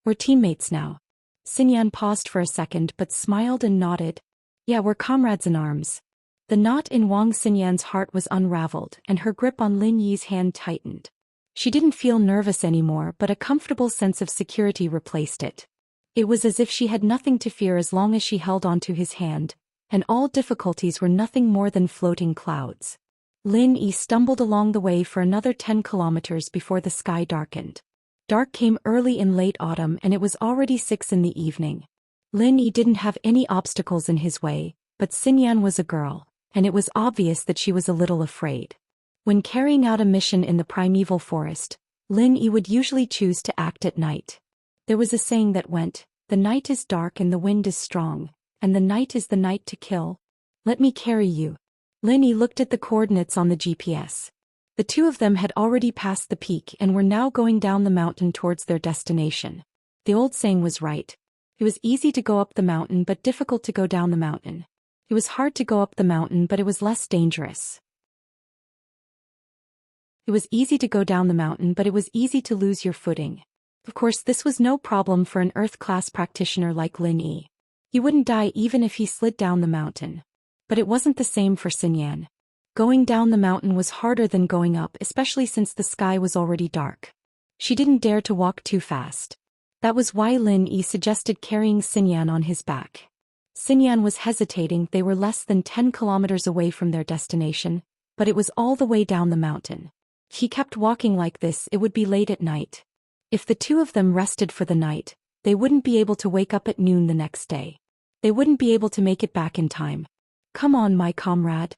We're teammates now. Xinyan paused for a second but smiled and nodded. Yeah, we're comrades in arms. The knot in Wang Xinyan's heart was unraveled and her grip on Lin Yi's hand tightened. She didn't feel nervous anymore, but a comfortable sense of security replaced it. It was as if she had nothing to fear as long as she held onto his hand, and all difficulties were nothing more than floating clouds. Lin Yi stumbled along the way for another 10 kilometers before the sky darkened. Dark came early in late autumn and it was already 6 in the evening. Lin Yi didn't have any obstacles in his way, but Xinyan was a girl, and it was obvious that she was a little afraid. When carrying out a mission in the primeval forest, Lin Yi would usually choose to act at night. There was a saying that went, "The night is dark and the wind is strong, and the night is the night to kill. Let me carry you." Lin Yi looked at the coordinates on the GPS. The 2 of them had already passed the peak and were now going down the mountain towards their destination. The old saying was right. It was easy to go up the mountain but difficult to go down the mountain. It was hard to go up the mountain but it was less dangerous. It was easy to go down the mountain but it was easy to lose your footing. Of course, this was no problem for an Earth-class practitioner like Lin Yi. He wouldn't die even if he slid down the mountain. But it wasn't the same for Xinyan. Going down the mountain was harder than going up, especially since the sky was already dark. She didn't dare to walk too fast. That was why Lin Yi suggested carrying Xinyan on his back. Xinyan was hesitating. They were less than 10 kilometers away from their destination, but it was all the way down the mountain. If he kept walking like this, it would be late at night. If the 2 of them rested for the night, they wouldn't be able to wake up at noon the next day. They wouldn't be able to make it back in time. Come on, my comrade.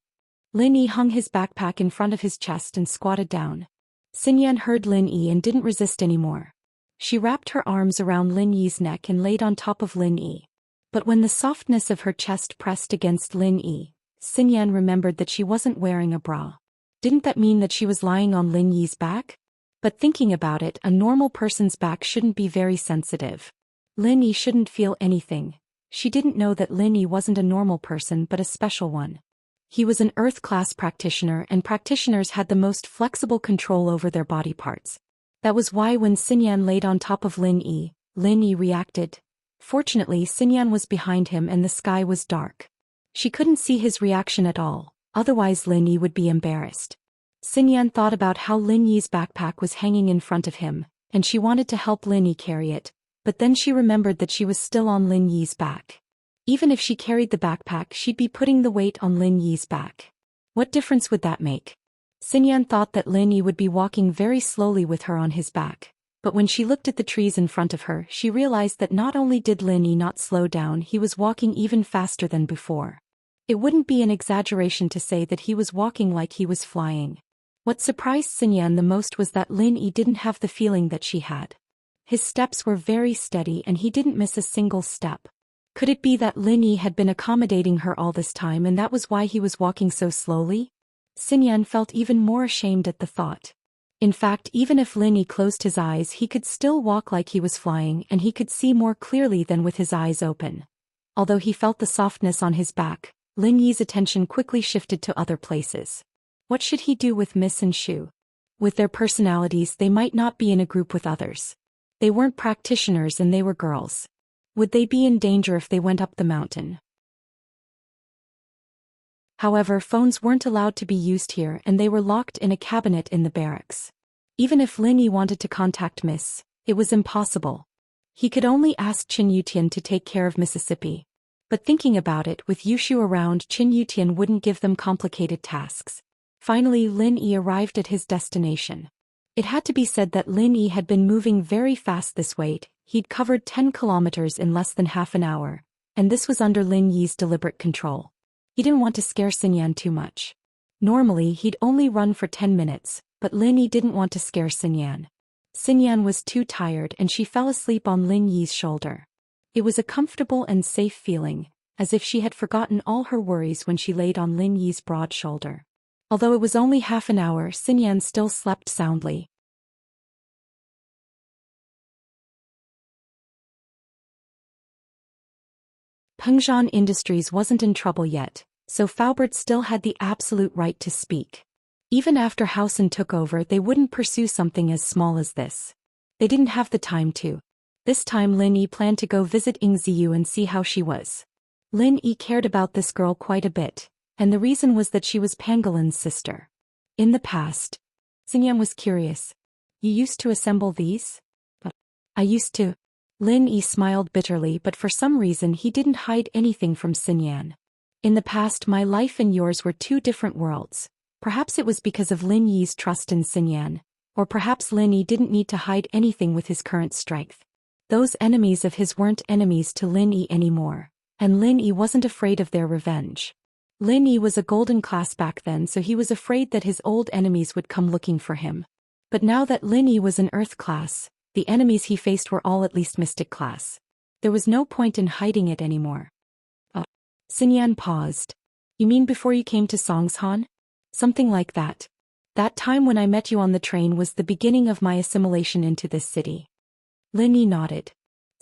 Lin Yi hung his backpack in front of his chest and squatted down. Xinyan heard Lin Yi and didn't resist anymore. She wrapped her arms around Lin Yi's neck and laid on top of Lin Yi. But when the softness of her chest pressed against Lin Yi, Xinyan remembered that she wasn't wearing a bra. Didn't that mean that she was lying on Lin Yi's back? But thinking about it, a normal person's back shouldn't be very sensitive. Lin Yi shouldn't feel anything. She didn't know that Lin Yi wasn't a normal person but a special one. He was an Earth-class practitioner and practitioners had the most flexible control over their body parts. That was why when Xinyan laid on top of Lin Yi reacted. Fortunately, Xinyan was behind him and the sky was dark. She couldn't see his reaction at all, otherwise Lin Yi would be embarrassed. Xinyan thought about how Lin Yi's backpack was hanging in front of him, and she wanted to help Lin Yi carry it, but then she remembered that she was still on Lin Yi's back. Even if she carried the backpack, she'd be putting the weight on Lin Yi's back. What difference would that make? Xinyan thought that Lin Yi would be walking very slowly with her on his back, but when she looked at the trees in front of her, she realized that not only did Lin Yi not slow down, he was walking even faster than before. It wouldn't be an exaggeration to say that he was walking like he was flying. What surprised Xinyan the most was that Lin Yi didn't have the feeling that she had. His steps were very steady and he didn't miss a single step. Could it be that Lin Yi had been accommodating her all this time and that was why he was walking so slowly? Xinyan felt even more ashamed at the thought. In fact, even if Lin Yi closed his eyes, he could still walk like he was flying and he could see more clearly than with his eyes open. Although he felt the softness on his back, Lin Yi's attention quickly shifted to other places. What should he do with Miss and Shu? With their personalities, they might not be in a group with others. They weren't practitioners and they were girls. Would they be in danger if they went up the mountain? However, phones weren't allowed to be used here and they were locked in a cabinet in the barracks. Even if Lin Yi wanted to contact Miss, it was impossible. He could only ask Qin Yutian to take care of Mississippi. But thinking about it, with Yushu around, Qin Yutian wouldn't give them complicated tasks. Finally, Lin Yi arrived at his destination. It had to be said that Lin Yi had been moving very fast this way. He'd covered 10 kilometers in less than half an hour, and this was under Lin Yi's deliberate control. He didn't want to scare Xinyan too much. Normally, he'd only run for 10 minutes, but Lin Yi didn't want to scare Xinyan. Xinyan was too tired and she fell asleep on Lin Yi's shoulder. It was a comfortable and safe feeling, as if she had forgotten all her worries when she laid on Lin Yi's broad shoulder. Although it was only half an hour, Xinyan still slept soundly. Pengzhan Industries wasn't in trouble yet, so Faubert still had the absolute right to speak. Even after Hausen took over, they wouldn't pursue something as small as this. They didn't have the time to. This time Lin Yi planned to go visit Ying Ziyu and see how she was. Lin Yi cared about this girl quite a bit, and the reason was that she was Pangolin's sister. In the past, Xinyan was curious. You used to assemble these? I used to. Lin Yi smiled bitterly, but for some reason he didn't hide anything from Xinyan. In the past, my life and yours were two different worlds. Perhaps it was because of Lin Yi's trust in Xinyan, or perhaps Lin Yi didn't need to hide anything with his current strength. Those enemies of his weren't enemies to Lin Yi anymore, and Lin Yi wasn't afraid of their revenge. Lin Yi was a golden class back then, so he was afraid that his old enemies would come looking for him. But now that Lin Yi was an earth class, the enemies he faced were all at least mystic class. There was no point in hiding it anymore. Xinyan paused. You mean before you came to Songshan? Something like that. That time when I met you on the train was the beginning of my assimilation into this city. Lin Yi nodded.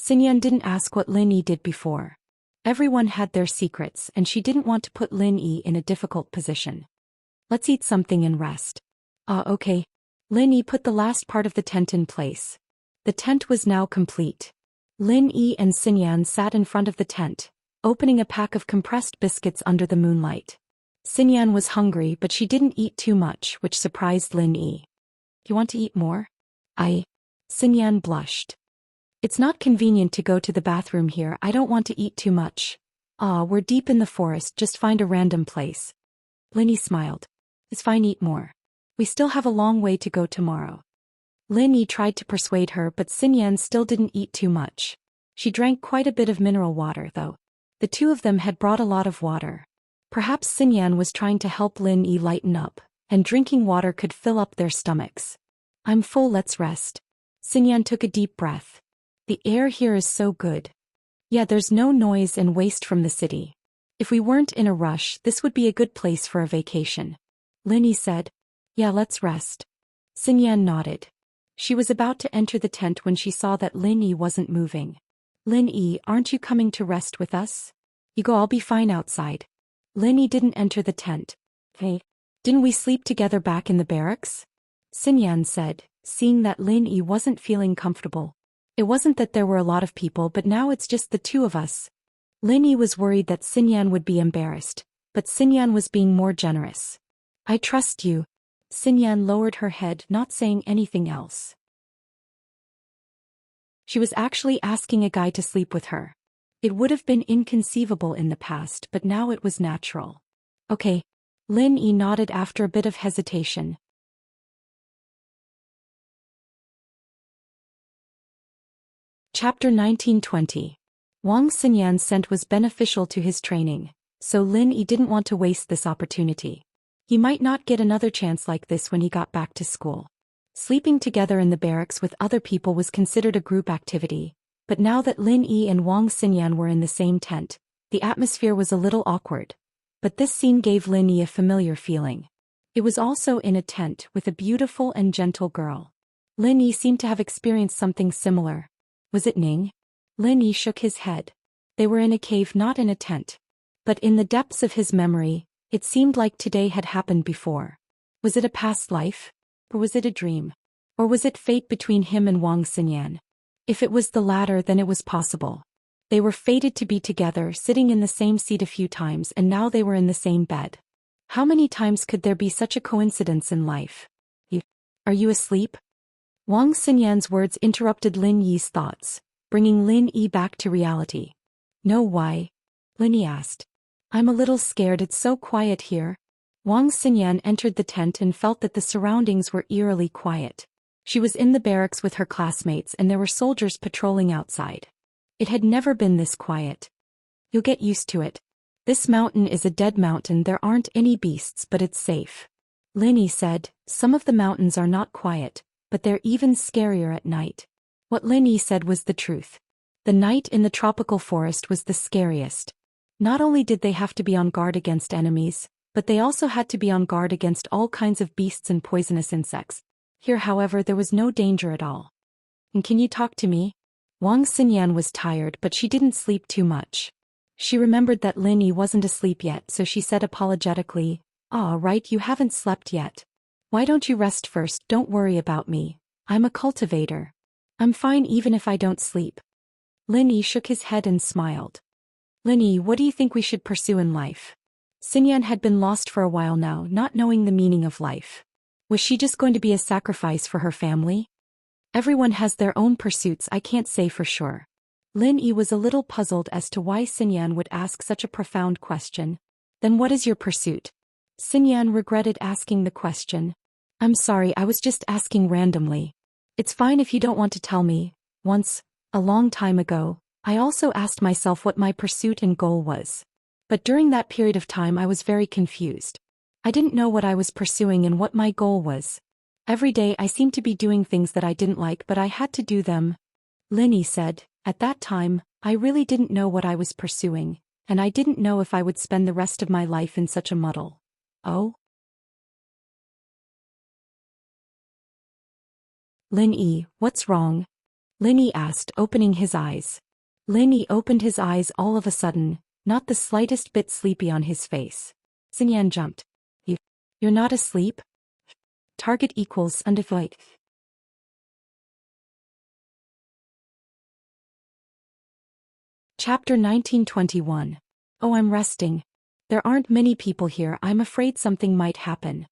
Xinyan didn't ask what Lin Yi did before. Everyone had their secrets and she didn't want to put Lin Yi in a difficult position. Let's eat something and rest. Okay. Lin Yi put the last part of the tent in place. The tent was now complete. Lin Yi and Xinyan sat in front of the tent, opening a pack of compressed biscuits under the moonlight. Xinyan was hungry, but she didn't eat too much, which surprised Lin Yi. You want to eat more? Xinyan blushed. It's not convenient to go to the bathroom here. I don't want to eat too much. We're deep in the forest, just find a random place. Lin Yi smiled. It's fine, eat more. We still have a long way to go tomorrow. Lin Yi tried to persuade her, but Xinyan still didn't eat too much. She drank quite a bit of mineral water, though. The two of them had brought a lot of water. Perhaps Xinyan was trying to help Lin Yi lighten up, and drinking water could fill up their stomachs. I'm full, let's rest. Xinyan took a deep breath. The air here is so good. Yeah, there's no noise and waste from the city. If we weren't in a rush, this would be a good place for a vacation. Lin Yi said. Yeah, let's rest. Xinyan nodded. She was about to enter the tent when she saw that Lin Yi wasn't moving. Lin Yi, aren't you coming to rest with us? You go, I'll be fine outside. Lin Yi didn't enter the tent. Hey, didn't we sleep together back in the barracks? Xinyan said, seeing that Lin Yi wasn't feeling comfortable. It wasn't that there were a lot of people, but now it's just the two of us. Lin Yi was worried that Xinyan would be embarrassed, but Xinyan was being more generous. I trust you. Xinyan lowered her head, not saying anything else. She was actually asking a guy to sleep with her. It would have been inconceivable in the past, but now it was natural. Okay. Lin Yi nodded after a bit of hesitation. Chapter 1920. Wang Xinyan's scent was beneficial to his training, so Lin Yi didn't want to waste this opportunity. He might not get another chance like this when he got back to school. Sleeping together in the barracks with other people was considered a group activity, but now that Lin Yi and Wang Xinyan were in the same tent, the atmosphere was a little awkward. But this scene gave Lin Yi a familiar feeling. It was also in a tent with a beautiful and gentle girl. Lin Yi seemed to have experienced something similar. Was it Ning? Lin Yi shook his head. They were in a cave, not in a tent. But in the depths of his memory, it seemed like today had happened before. Was it a past life? Or was it a dream? Or was it fate between him and Wang Xinyan? If it was the latter, then it was possible. They were fated to be together, sitting in the same seat a few times, and now they were in the same bed. How many times could there be such a coincidence in life? Are you asleep? Wang Xinyan's words interrupted Lin Yi's thoughts, bringing Lin Yi back to reality. No, why? Lin Yi asked. I'm a little scared, it's so quiet here. Wang Xinyan entered the tent and felt that the surroundings were eerily quiet. She was in the barracks with her classmates and there were soldiers patrolling outside. It had never been this quiet. You'll get used to it. This mountain is a dead mountain, there aren't any beasts but it's safe. Lin Yi said, some of the mountains are not quiet, but they're even scarier at night. What Lin Yi said was the truth. The night in the tropical forest was the scariest. Not only did they have to be on guard against enemies, but they also had to be on guard against all kinds of beasts and poisonous insects. Here, however, there was no danger at all. And can you talk to me? Wang Xinyan was tired, but she didn't sleep too much. She remembered that Lin Yi wasn't asleep yet, so she said apologetically, right, you haven't slept yet. Why don't you rest first? Don't worry about me. I'm a cultivator. I'm fine even if I don't sleep. Lin Yi shook his head and smiled. Lin Yi, what do you think we should pursue in life? Xinyan had been lost for a while now, not knowing the meaning of life. Was she just going to be a sacrifice for her family? Everyone has their own pursuits, I can't say for sure. Lin Yi was a little puzzled as to why Xinyan would ask such a profound question. Then what is your pursuit? Xinyan regretted asking the question. I'm sorry, I was just asking randomly. It's fine if you don't want to tell me. Once, a long time ago, I also asked myself what my pursuit and goal was. But during that period of time I was very confused. I didn't know what I was pursuing and what my goal was. Every day I seemed to be doing things that I didn't like, but I had to do them. Lin Yi said, at that time, I really didn't know what I was pursuing, and I didn't know if I would spend the rest of my life in such a muddle. Oh? Lin Yi, what's wrong? Lin Yi asked, opening his eyes. Lin Yi opened his eyes all of a sudden, not the slightest bit sleepy on his face. Xinyan jumped. You're not asleep? Target equals undefeated. Chapter 1921. Oh, I'm resting. There aren't many people here, I'm afraid something might happen.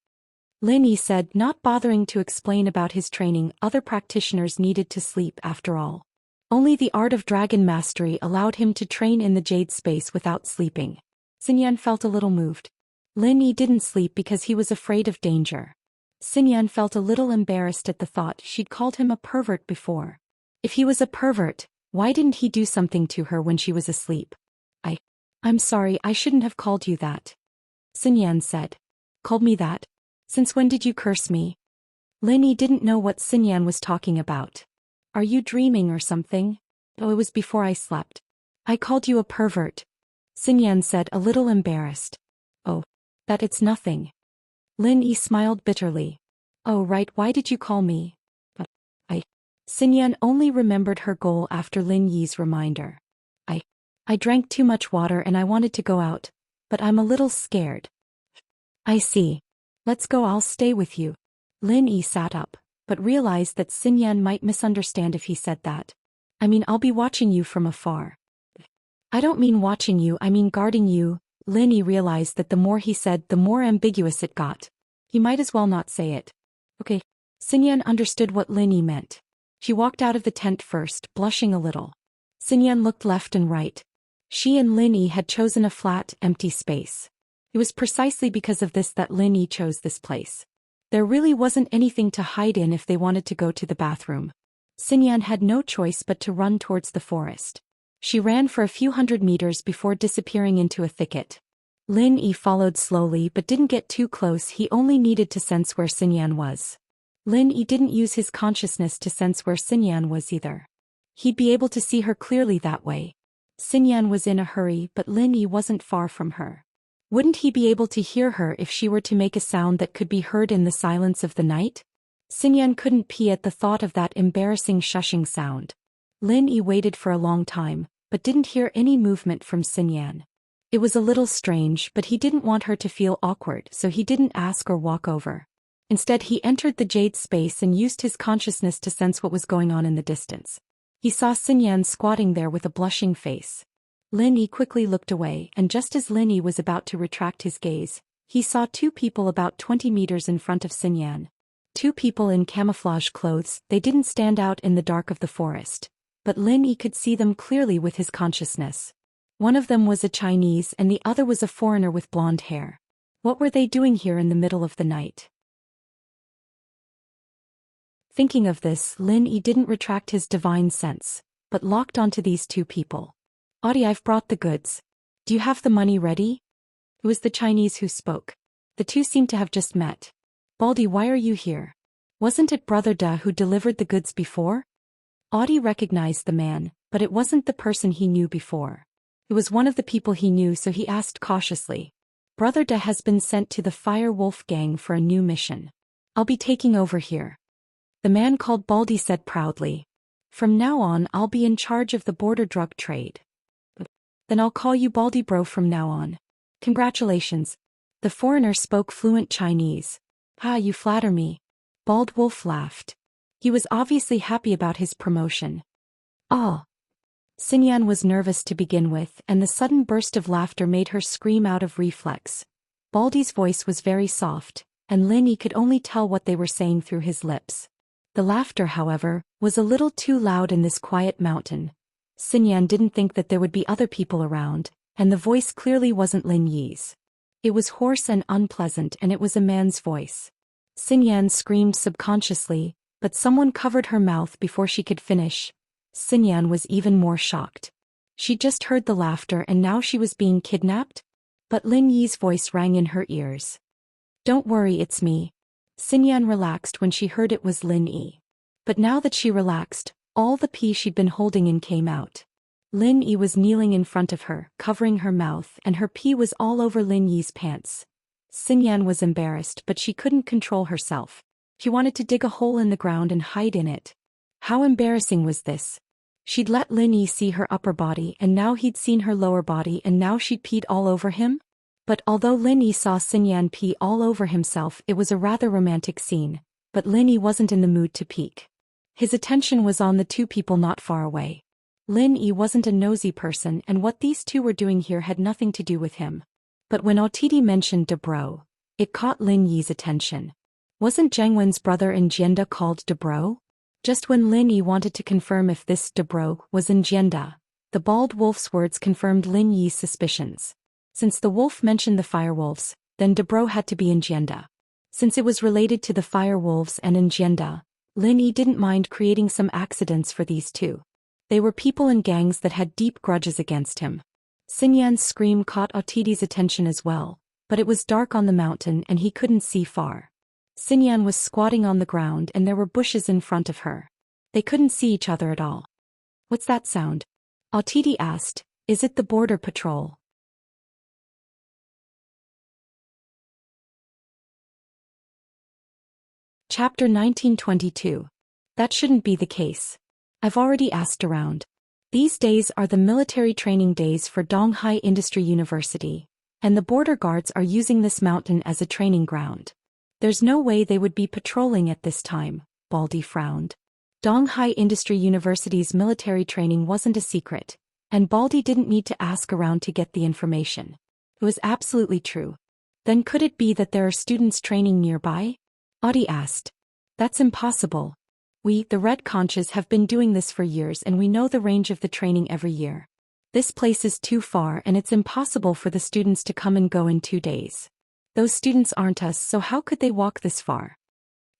Lin Yi said, not bothering to explain about his training. Other practitioners needed to sleep after all. Only the art of dragon mastery allowed him to train in the jade space without sleeping. Xinyan felt a little moved. Lin Yi didn't sleep because he was afraid of danger. Xinyan felt a little embarrassed at the thought she'd called him a pervert before. If he was a pervert, why didn't he do something to her when she was asleep? I'm sorry, I shouldn't have called you that. Xinyan said. Called me that? Since when did you curse me? Lin Yi didn't know what Xinyan was talking about. Are you dreaming or something? Oh, it was before I slept. I called you a pervert. Xinyan said, a little embarrassed. Oh, that it's nothing. Lin Yi smiled bitterly. Oh right, why did you call me? Xinyan only remembered her goal after Lin Yi's reminder. I drank too much water and I wanted to go out, but I'm a little scared. I see. Let's go, I'll stay with you. Lin Yi sat up, but realized that Xinyan might misunderstand if he said that. I mean, I'll be watching you from afar. I don't mean watching you, I mean guarding you. Lin Yi realized that the more he said, the more ambiguous it got. He might as well not say it. Okay. Xinyan understood what Lin Yi meant. She walked out of the tent first, blushing a little. Xinyan looked left and right. She and Lin Yi had chosen a flat, empty space. It was precisely because of this that Lin Yi chose this place. There really wasn't anything to hide in if they wanted to go to the bathroom. Xinyan had no choice but to run towards the forest. She ran for a few hundred meters before disappearing into a thicket. Lin Yi followed slowly but didn't get too close, he only needed to sense where Xinyan was. Lin Yi didn't use his consciousness to sense where Xinyan was either. He'd be able to see her clearly that way. Xinyan was in a hurry, but Lin Yi wasn't far from her. Wouldn't he be able to hear her if she were to make a sound that could be heard in the silence of the night? Xinyan couldn't pee at the thought of that embarrassing shushing sound. Lin Yi waited for a long time, but didn't hear any movement from Xinyan. It was a little strange, but he didn't want her to feel awkward, so he didn't ask or walk over. Instead, he entered the jade space and used his consciousness to sense what was going on in the distance. He saw Xinyan squatting there with a blushing face. Lin Yi quickly looked away, and just as Lin Yi was about to retract his gaze, He saw two people about 20 meters in front of Xinyan. Two people in camouflage clothes. They didn't stand out in the dark of the forest, but Lin Yi could see them clearly with his consciousness. One of them was a Chinese and the other was a foreigner with blonde hair. What were they doing here in the middle of the night? Thinking of this, Lin Yi didn't retract his divine sense, but locked onto these two people. Audie, I've brought the goods. Do you have the money ready? It was the Chinese who spoke. The two seemed to have just met. Baldy, why are you here? Wasn't it Brother Da who delivered the goods before? Audie recognized the man, but it wasn't the person he knew before. It was one of the people he knew, so he asked cautiously. Brother Da has been sent to the Fire Wolf gang for a new mission. I'll be taking over here. The man called Baldy said proudly. From now on I'll be in charge of the border drug trade. Then I'll call you Baldy Bro from now on. Congratulations. The foreigner spoke fluent Chinese. Ah, you flatter me. Bald Wolf laughed. He was obviously happy about his promotion. Ah. Xinyan was nervous to begin with, and the sudden burst of laughter made her scream out of reflex. Baldy's voice was very soft, and Lin Yi could only tell what they were saying through his lips. The laughter, however, was a little too loud in this quiet mountain. Xinyan didn't think that there would be other people around, and the voice clearly wasn't Lin Yi's. It was hoarse and unpleasant, and it was a man's voice. Xinyan screamed subconsciously, but someone covered her mouth before she could finish. Xinyan was even more shocked. She just heard the laughter and now she was being kidnapped? But Lin Yi's voice rang in her ears. Don't worry, it's me. Xinyan relaxed when she heard it was Lin Yi. But now that she relaxed, all the pee she'd been holding in came out. Lin Yi was kneeling in front of her, covering her mouth, and her pee was all over Lin Yi's pants. Xinyan was embarrassed, but she couldn't control herself. She wanted to dig a hole in the ground and hide in it. How embarrassing was this? She'd let Lin Yi see her upper body, and now he'd seen her lower body, and now she'd peed all over him? But although Lin Yi saw Xinyan pee all over himself, it was a rather romantic scene, but Lin Yi wasn't in the mood to peek. His attention was on the two people not far away. Lin Yi wasn't a nosy person, and what these two were doing here had nothing to do with him. But when Otidi mentioned Debro, it caught Lin Yi's attention. Wasn't Zhang Wen's brother Enjenda called Debro? Just when Lin Yi wanted to confirm if this Debro was Enjenda, the bald wolf's words confirmed Lin Yi's suspicions. Since the wolf mentioned the firewolves, then Debro had to be Enjenda. Since it was related to the firewolves and Enjenda, Lin Yi didn't mind creating some accidents for these two. They were people in gangs that had deep grudges against him. Xinyan's scream caught Otidi's attention as well, but it was dark on the mountain and he couldn't see far. Xinyan was squatting on the ground and there were bushes in front of her. They couldn't see each other at all. What's that sound? Otidi asked. Is it the border patrol? Chapter 1922. That shouldn't be the case. I've already asked around. These days are the military training days for Donghai Industry University, and the border guards are using this mountain as a training ground. There's no way they would be patrolling at this time, Baldy frowned. Donghai Industry University's military training wasn't a secret, and Baldy didn't need to ask around to get the information. It was absolutely true. Then could it be that there are students training nearby? Audie asked. That's impossible. We, the Red Conches, have been doing this for years and we know the range of the training every year. This place is too far and it's impossible for the students to come and go in 2 days. Those students aren't us, so how could they walk this far?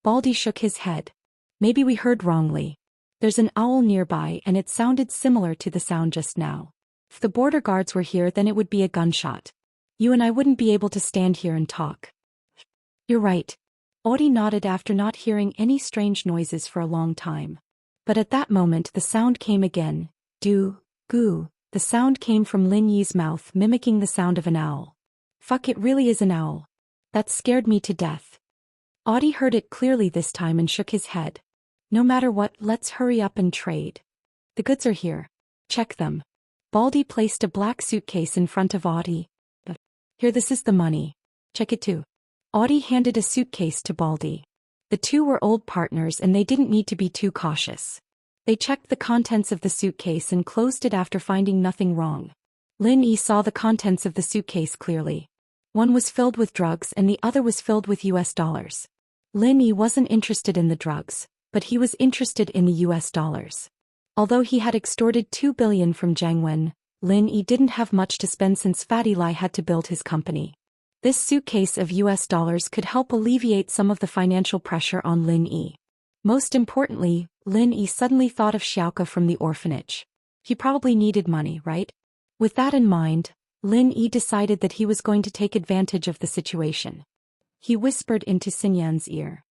Baldy shook his head. Maybe we heard wrongly. There's an owl nearby and it sounded similar to the sound just now. If the border guards were here, then it would be a gunshot. You and I wouldn't be able to stand here and talk. You're right. Audie nodded after not hearing any strange noises for a long time. But at that moment the sound came again. Do, goo. The sound came from Lin Yi's mouth, mimicking the sound of an owl. Fuck, it really is an owl. That scared me to death. Audie heard it clearly this time and shook his head. No matter what, let's hurry up and trade. The goods are here. Check them. Baldy placed a black suitcase in front of Audie. Here, this is the money. Check it too. Audie handed a suitcase to Baldy. The two were old partners and they didn't need to be too cautious. They checked the contents of the suitcase and closed it after finding nothing wrong. Lin Yi saw the contents of the suitcase clearly. One was filled with drugs and the other was filled with US dollars. Lin Yi wasn't interested in the drugs, but he was interested in the US dollars. Although he had extorted 2 billion from Jiang Wen, Lin Yi didn't have much to spend since Fatty Lai had to build his company. This suitcase of US dollars could help alleviate some of the financial pressure on Lin Yi. Most importantly, Lin Yi suddenly thought of Xiaoke from the orphanage. He probably needed money, right? With that in mind, Lin Yi decided that he was going to take advantage of the situation. He whispered into Xinyan's ear.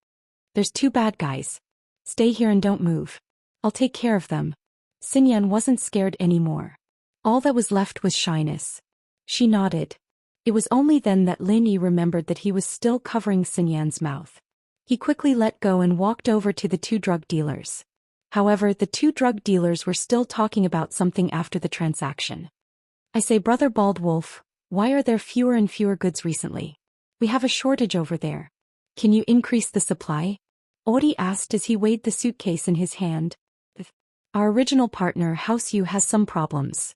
"There's 2 bad guys. Stay here and don't move. I'll take care of them." Xinyan wasn't scared anymore. All that was left was shyness. She nodded. It was only then that Lin Yi remembered that he was still covering Xinyan's mouth. He quickly let go and walked over to the 2 drug dealers. However, the 2 drug dealers were still talking about something after the transaction. "I say, Brother Bald Wolf, why are there fewer and fewer goods recently? We have a shortage over there. Can you increase the supply?" Odi asked as he weighed the suitcase in his hand. "Our original partner House Yu has some problems.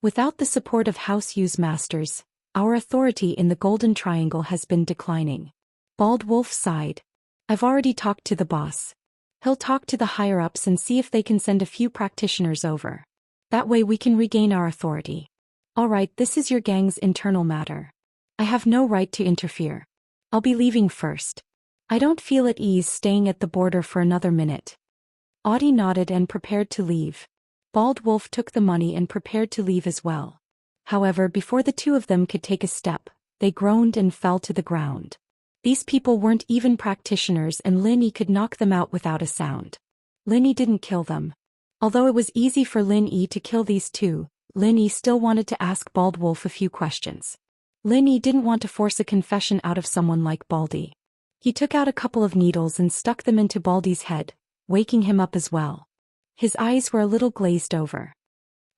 Without the support of House Yu's masters, our authority in the Golden Triangle has been declining." Bald Wolf sighed. "I've already talked to the boss. He'll talk to the higher-ups and see if they can send a few practitioners over. That way we can regain our authority." "All right, this is your gang's internal matter. I have no right to interfere. I'll be leaving first. I don't feel at ease staying at the border for another minute." Audie nodded and prepared to leave. Bald Wolf took the money and prepared to leave as well. However, before the 2 of them could take a step, they groaned and fell to the ground. These people weren't even practitioners and Lin Yi could knock them out without a sound. Lin Yi didn't kill them. Although it was easy for Lin Yi to kill these 2, Lin Yi still wanted to ask Bald Wolf a few questions. Lin Yi didn't want to force a confession out of someone like Baldy. He took out a couple of needles and stuck them into Baldy's head, waking him up as well. His eyes were a little glazed over.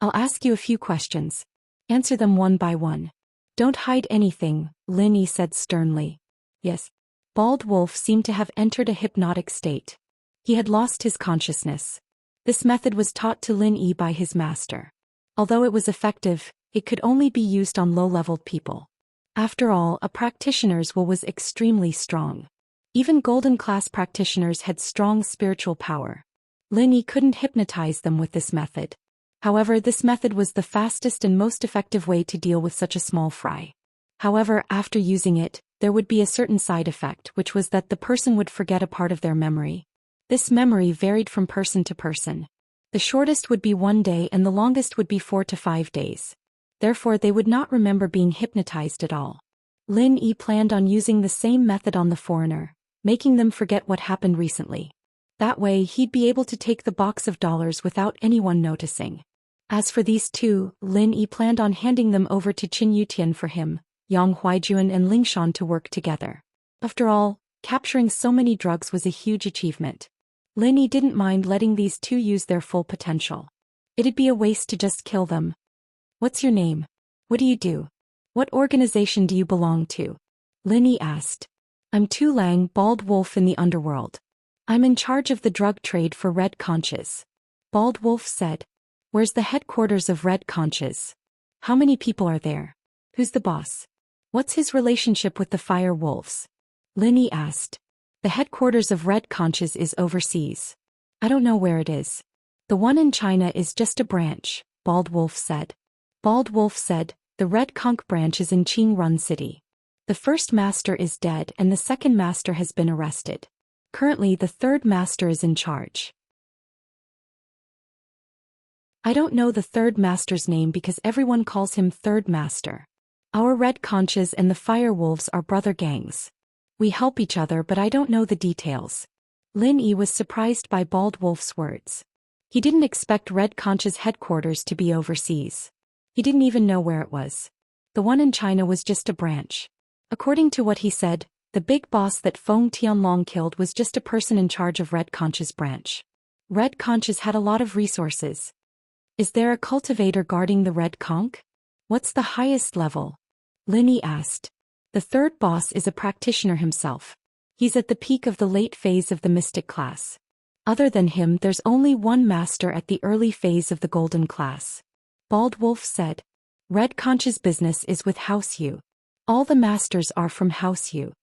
"I'll ask you a few questions. Answer them one by one. Don't hide anything," Lin Yi said sternly. "Yes." Bald Wolf seemed to have entered a hypnotic state. He had lost his consciousness. This method was taught to Lin Yi by his master. Although it was effective, it could only be used on low-leveled people. After all, a practitioner's will was extremely strong. Even golden-class practitioners had strong spiritual power. Lin Yi couldn't hypnotize them with this method. However, this method was the fastest and most effective way to deal with such a small fry. However, after using it, there would be a certain side effect, which was that the person would forget a part of their memory. This memory varied from person to person. The shortest would be 1 day and the longest would be 4 to 5 days. Therefore, they would not remember being hypnotized at all. Lin Yi planned on using the same method on the foreigner, making them forget what happened recently. That way, he'd be able to take the box of dollars without anyone noticing. As for these 2, Lin Yi planned on handing them over to Qin Yutian for him, Yang Huijuan and Ling Shan to work together. After all, capturing so many drugs was a huge achievement. Lin Yi didn't mind letting these 2 use their full potential. It'd be a waste to just kill them. "What's your name? What do you do? What organization do you belong to?" Lin Yi asked. "I'm Tu Lang, Bald Wolf in the underworld. I'm in charge of the drug trade for Red Conches." Bald Wolf said. "Where's the headquarters of Red Conches? How many people are there? Who's the boss? What's his relationship with the Fire Wolves?" Lin Yi asked. "The headquarters of Red Conches is overseas. I don't know where it is. The one in China is just a branch," Bald Wolf said. Bald Wolf said, "The Red Conch branch is in Qingrun City. The first master is dead and the second master has been arrested. Currently, the third master is in charge. I don't know the third master's name because everyone calls him Third Master. Our Red Conches and the Fire Wolves are brother gangs. We help each other, but I don't know the details." Lin Yi was surprised by Bald Wolf's words. He didn't expect Red Conch's headquarters to be overseas. He didn't even know where it was. The one in China was just a branch. According to what he said, the big boss that Feng Tianlong killed was just a person in charge of Red Conch's branch. Red Conch's had a lot of resources. Is there a cultivator guarding the Red Conch? What's the highest level? Lin Yi asked. The third boss is a practitioner himself. He's at the peak of the late phase of the mystic class. Other than him, there's only one master at the early phase of the golden class. Bald Wolf said. Red Conch's business is with House U. All the masters are from House U.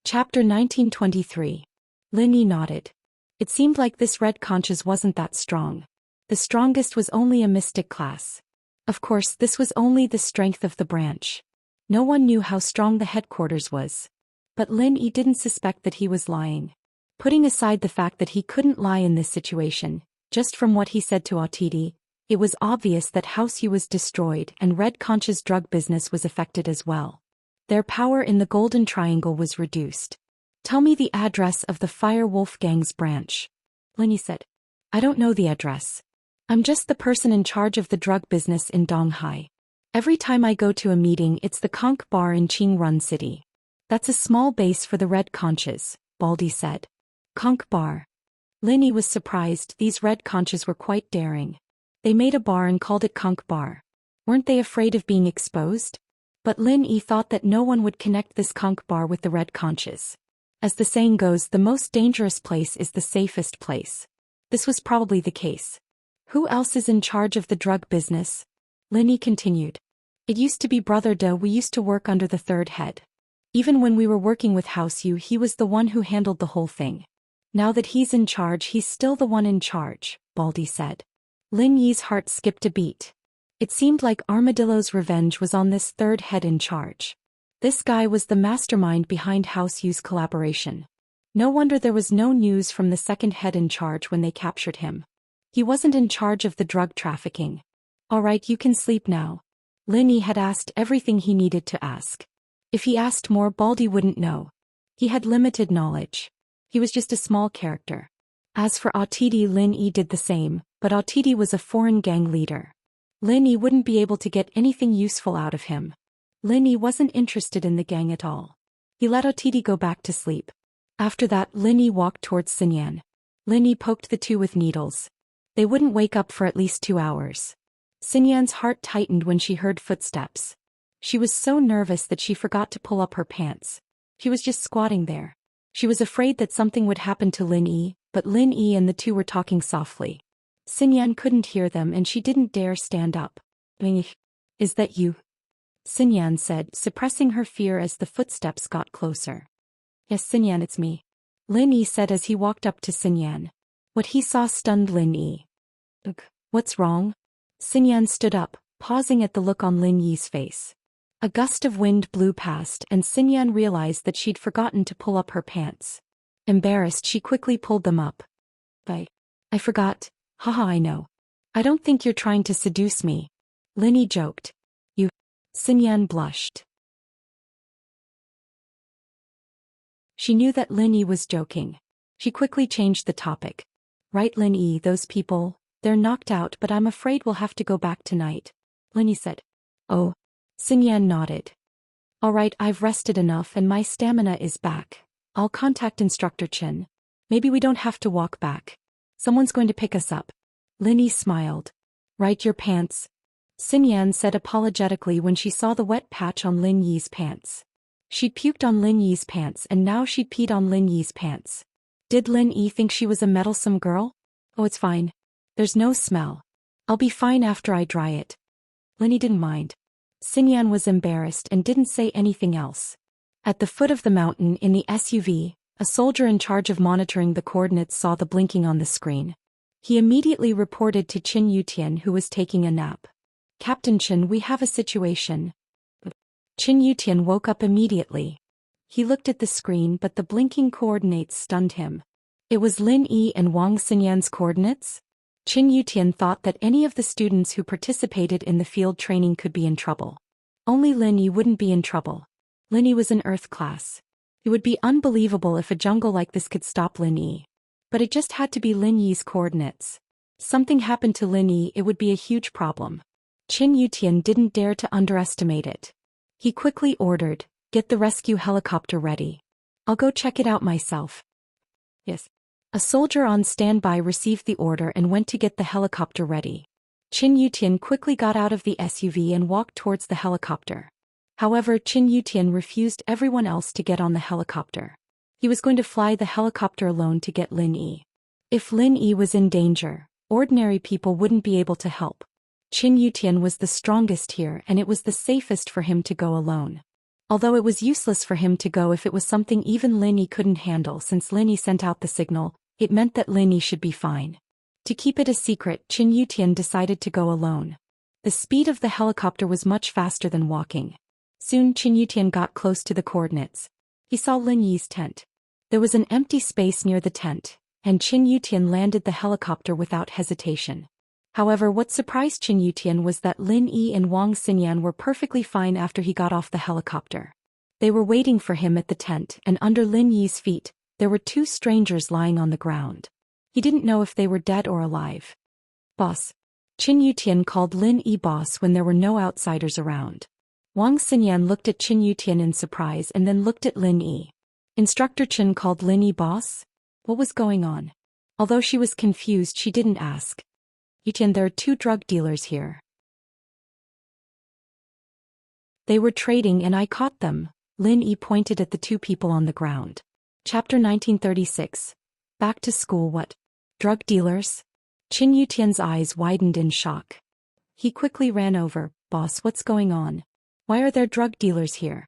Chapter 1923. Lin Yi nodded. It seemed like this Red Conch's wasn't that strong. The strongest was only a mystic class. Of course, this was only the strength of the branch. No one knew how strong the headquarters was. But Lin Yi didn't suspect that he was lying. Putting aside the fact that he couldn't lie in this situation, just from what he said to Autiti, it was obvious that House U was destroyed and Red Conch's drug business was affected as well. Their power in the Golden Triangle was reduced. Tell me the address of the Fire Wolf Gang's branch. Lin Yi said. I don't know the address. I'm just the person in charge of the drug business in Donghai. Every time I go to a meeting it's the Conch Bar in Qingrun City. That's a small base for the Red Conches, Baldy said. Conch Bar. Lin Yi was surprised. These Red Conches were quite daring. They made a bar and called it Conch Bar. Weren't they afraid of being exposed? But Lin Yi thought that no one would connect this Conch Bar with the Red Conches. As the saying goes, the most dangerous place is the safest place. This was probably the case. Who else is in charge of the drug business? Lin Yi continued. It used to be Brother De. We used to work under the third head. Even when we were working with House U, he was the one who handled the whole thing. Now that he's in charge, he's still the one in charge, Baldy said. Lin Yi's heart skipped a beat. It seemed like Armadillo's revenge was on this third head in charge. This guy was the mastermind behind House U's collaboration. No wonder there was no news from the second head in charge when they captured him. He wasn't in charge of the drug trafficking. All right, you can sleep now. Lin Yi had asked everything he needed to ask. If he asked more, Baldy wouldn't know. He had limited knowledge. He was just a small character. As for Autiti, Lin Yi did the same, but Autiti was a foreign gang leader. Lin Yi wouldn't be able to get anything useful out of him. Lin Yi wasn't interested in the gang at all. He let Autiti go back to sleep. After that, Lin Yi walked towards Xinyan. Lin Yi poked the two with needles. They wouldn't wake up for at least 2 hours. Xinyan's heart tightened when she heard footsteps. She was so nervous that she forgot to pull up her pants. She was just squatting there. She was afraid that something would happen to Lin Yi, but Lin Yi and the two were talking softly. Xinyan couldn't hear them and she didn't dare stand up. Is that you? Xinyan said, suppressing her fear as the footsteps got closer. Yes, Xinyan, it's me. Lin Yi said as he walked up to Xinyan. What he saw stunned Lin Yi. What's wrong? Xinyan stood up, pausing at the look on Lin Yi's face. A gust of wind blew past and Xinyan realized that she'd forgotten to pull up her pants. Embarrassed, she quickly pulled them up. I forgot. Haha, I know. I don't think you're trying to seduce me. Lin Yi joked. You. Xinyan blushed. She knew that Lin Yi was joking. She quickly changed the topic. Right, Lin Yi, those people, they're knocked out, but I'm afraid we'll have to go back tonight. Lin Yi said. Oh. Xinyan nodded. All right, I've rested enough and my stamina is back. I'll contact Instructor Chen. Maybe we don't have to walk back. Someone's going to pick us up. Lin Yi smiled. Right, your pants. Xinyan said apologetically when she saw the wet patch on Lin Yi's pants. She'd puked on Lin Yi's pants and now she'd peed on Lin Yi's pants. Did Lin Yi think she was a meddlesome girl? Oh, it's fine. There's no smell. I'll be fine after I dry it. Lin Yi didn't mind. Xinyan was embarrassed and didn't say anything else. At the foot of the mountain in the SUV, a soldier in charge of monitoring the coordinates saw the blinking on the screen. He immediately reported to Qin Yutian, who was taking a nap. Captain Qin, we have a situation. Qin Yutian woke up immediately. He looked at the screen but the blinking coordinates stunned him. It was Lin Yi and Wang Xinyan's coordinates? Qin Yutian thought that any of the students who participated in the field training could be in trouble. Only Lin Yi wouldn't be in trouble. Lin Yi was in Earth class. It would be unbelievable if a jungle like this could stop Lin Yi. But it just had to be Lin Yi's coordinates. Something happened to Lin Yi, it would be a huge problem. Qin Yutian didn't dare to underestimate it. He quickly ordered, get the rescue helicopter ready. I'll go check it out myself. Yes. A soldier on standby received the order and went to get the helicopter ready. Qin Yutian quickly got out of the SUV and walked towards the helicopter. However, Qin Yutian refused everyone else to get on the helicopter. He was going to fly the helicopter alone to get Lin Yi. If Lin Yi was in danger, ordinary people wouldn't be able to help. Qin Yutian was the strongest here and it was the safest for him to go alone. Although it was useless for him to go if it was something even Lin Yi couldn't handle, since Lin Yi sent out the signal, it meant that Lin Yi should be fine. To keep it a secret, Qin Yutian decided to go alone. The speed of the helicopter was much faster than walking. Soon Qin Yutian got close to the coordinates. He saw Lin Yi's tent. There was an empty space near the tent, and Qin Yutian landed the helicopter without hesitation. However, what surprised Qin Yutian was that Lin Yi and Wang Xinyan were perfectly fine after he got off the helicopter. They were waiting for him at the tent, and under Lin Yi's feet, there were two strangers lying on the ground. He didn't know if they were dead or alive. Boss. Qin Yutian called Lin Yi boss when there were no outsiders around. Wang Xinyan looked at Qin Yutian in surprise and then looked at Lin Yi. Instructor Qin called Lin Yi boss? What was going on? Although she was confused, she didn't ask. Yutian, there are two drug dealers here. They were trading and I caught them. Lin Yi pointed at the two people on the ground. Chapter 1936. Back to school. What? Drug dealers? Qin Yutian's eyes widened in shock. He quickly ran over. Boss, what's going on? Why are there drug dealers here?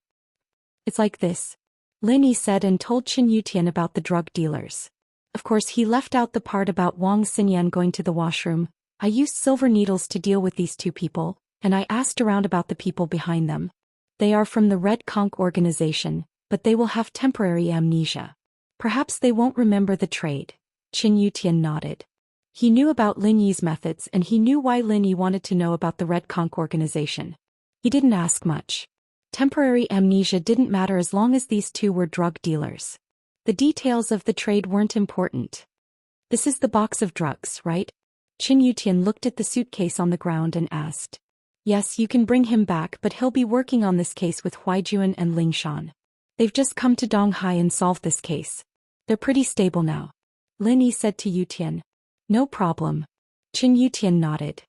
It's like this. Lin Yi said and told Qin Yutian about the drug dealers. Of course, he left out the part about Wang Xinyan going to the washroom. I used silver needles to deal with these two people, and I asked around about the people behind them. They are from the Red Conch organization, but they will have temporary amnesia. Perhaps they won't remember the trade. Qin Yutian nodded. He knew about Lin Yi's methods and he knew why Lin Yi wanted to know about the Red Conch organization. He didn't ask much. Temporary amnesia didn't matter as long as these two were drug dealers. The details of the trade weren't important. This is the box of drugs, right? Qin Yutian looked at the suitcase on the ground and asked. Yes, you can bring him back, but he'll be working on this case with Huaijuan and Lingshan. They've just come to Donghai and solved this case. They're pretty stable now. Lin Yi said to Yutian. No problem. Qin Yutian nodded.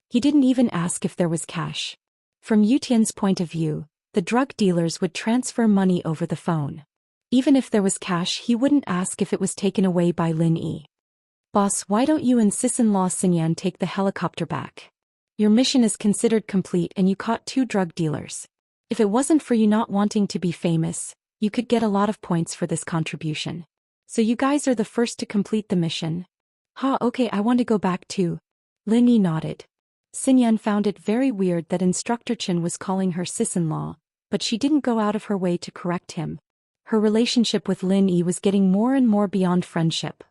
He didn't even ask if there was cash. From Yutian's point of view, the drug dealers would transfer money over the phone. Even if there was cash, he wouldn't ask if it was taken away by Lin Yi. Boss, why don't you and sis-in-law Xinyan take the helicopter back? Your mission is considered complete and you caught two drug dealers. If it wasn't for you not wanting to be famous, you could get a lot of points for this contribution. So you guys are the first to complete the mission. Okay, I want to go back too. Lin Yi nodded. Xinyan found it very weird that Instructor Qin was calling her sis-in-law, but she didn't go out of her way to correct him. Her relationship with Lin Yi was getting more and more beyond friendship.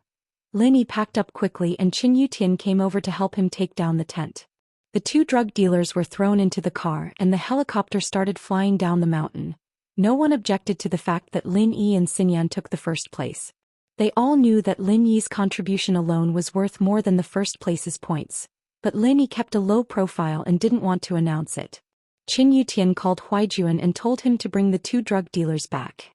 Lin Yi packed up quickly and Qin Yutian came over to help him take down the tent. The two drug dealers were thrown into the car and the helicopter started flying down the mountain. No one objected to the fact that Lin Yi and Xinyan took the first place. They all knew that Lin Yi's contribution alone was worth more than the first place's points, but Lin Yi kept a low profile and didn't want to announce it. Qin Yutian called Huaijuan and told him to bring the two drug dealers back.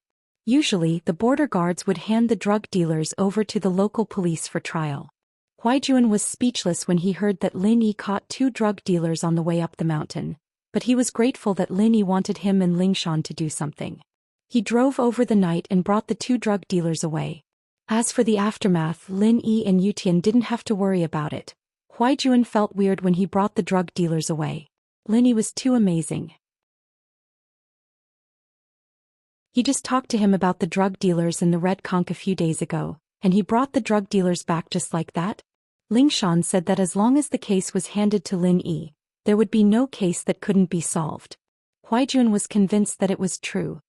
Usually, the border guards would hand the drug dealers over to the local police for trial. Huaijuan was speechless when he heard that Lin Yi caught two drug dealers on the way up the mountain, but he was grateful that Lin Yi wanted him and Lingshan to do something. He drove over the night and brought the two drug dealers away. As for the aftermath, Lin Yi and Yutian didn't have to worry about it. Huaijuan felt weird when he brought the drug dealers away. Lin Yi was too amazing. He just talked to him about the drug dealers and the Red Conch a few days ago, and he brought the drug dealers back just like that? Lingshan said that as long as the case was handed to Lin Yi, there would be no case that couldn't be solved. Huaijuan was convinced that it was true.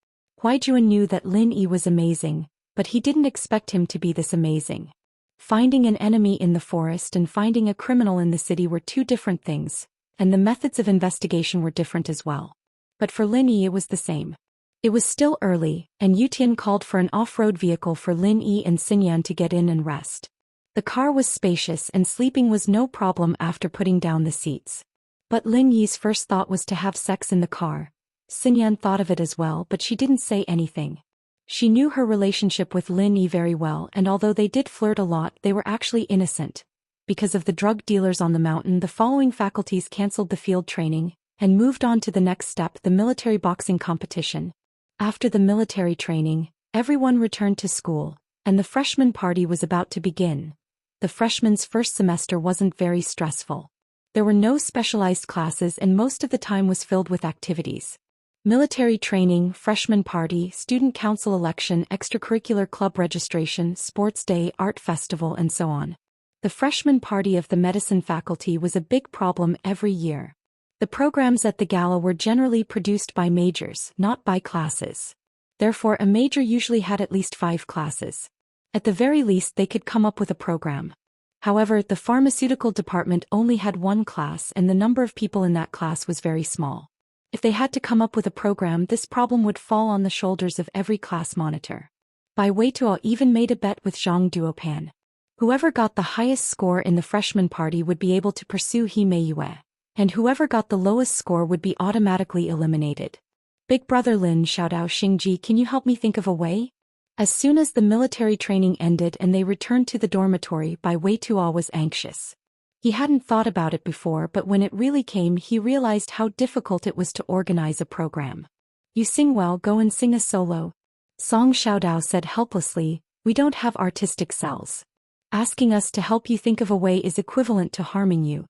Huaijuan knew that Lin Yi was amazing, but he didn't expect him to be this amazing. Finding an enemy in the forest and finding a criminal in the city were two different things, and the methods of investigation were different as well. But for Lin Yi it was the same. It was still early, and Yutian called for an off-road vehicle for Lin Yi and Xinyan to get in and rest. The car was spacious and sleeping was no problem after putting down the seats. But Lin Yi's first thought was to have sex in the car. Xinyan thought of it as well, but she didn't say anything. She knew her relationship with Lin Yi very well, and although they did flirt a lot, they were actually innocent. Because of the drug dealers on the mountain, the following faculties cancelled the field training and moved on to the next step, the military boxing competition. After the military training, everyone returned to school, and the freshman party was about to begin. The freshmen's first semester wasn't very stressful. There were no specialized classes and most of the time was filled with activities. Military training, freshman party, student council election, extracurricular club registration, sports day, art festival, and so on. The freshman party of the medicine faculty was a big problem every year. The programs at the gala were generally produced by majors, not by classes. Therefore, a major usually had at least 5 classes. At the very least, they could come up with a program. However, the pharmaceutical department only had 1 class and the number of people in that class was very small. If they had to come up with a program, this problem would fall on the shoulders of every class monitor. Bai Weituo even made a bet with Zhang Duopan. Whoever got the highest score in the freshman party would be able to pursue He Meiyue, and whoever got the lowest score would be automatically eliminated. Big brother Lin Xiaodao Xingji, can you help me think of a way? As soon as the military training ended and they returned to the dormitory, Bai Weituo was anxious. He hadn't thought about it before, but when it really came, he realized how difficult it was to organize a program. You sing well, go and sing a solo. Song Xiaodao said helplessly, we don't have artistic cells. Asking us to help you think of a way is equivalent to harming you.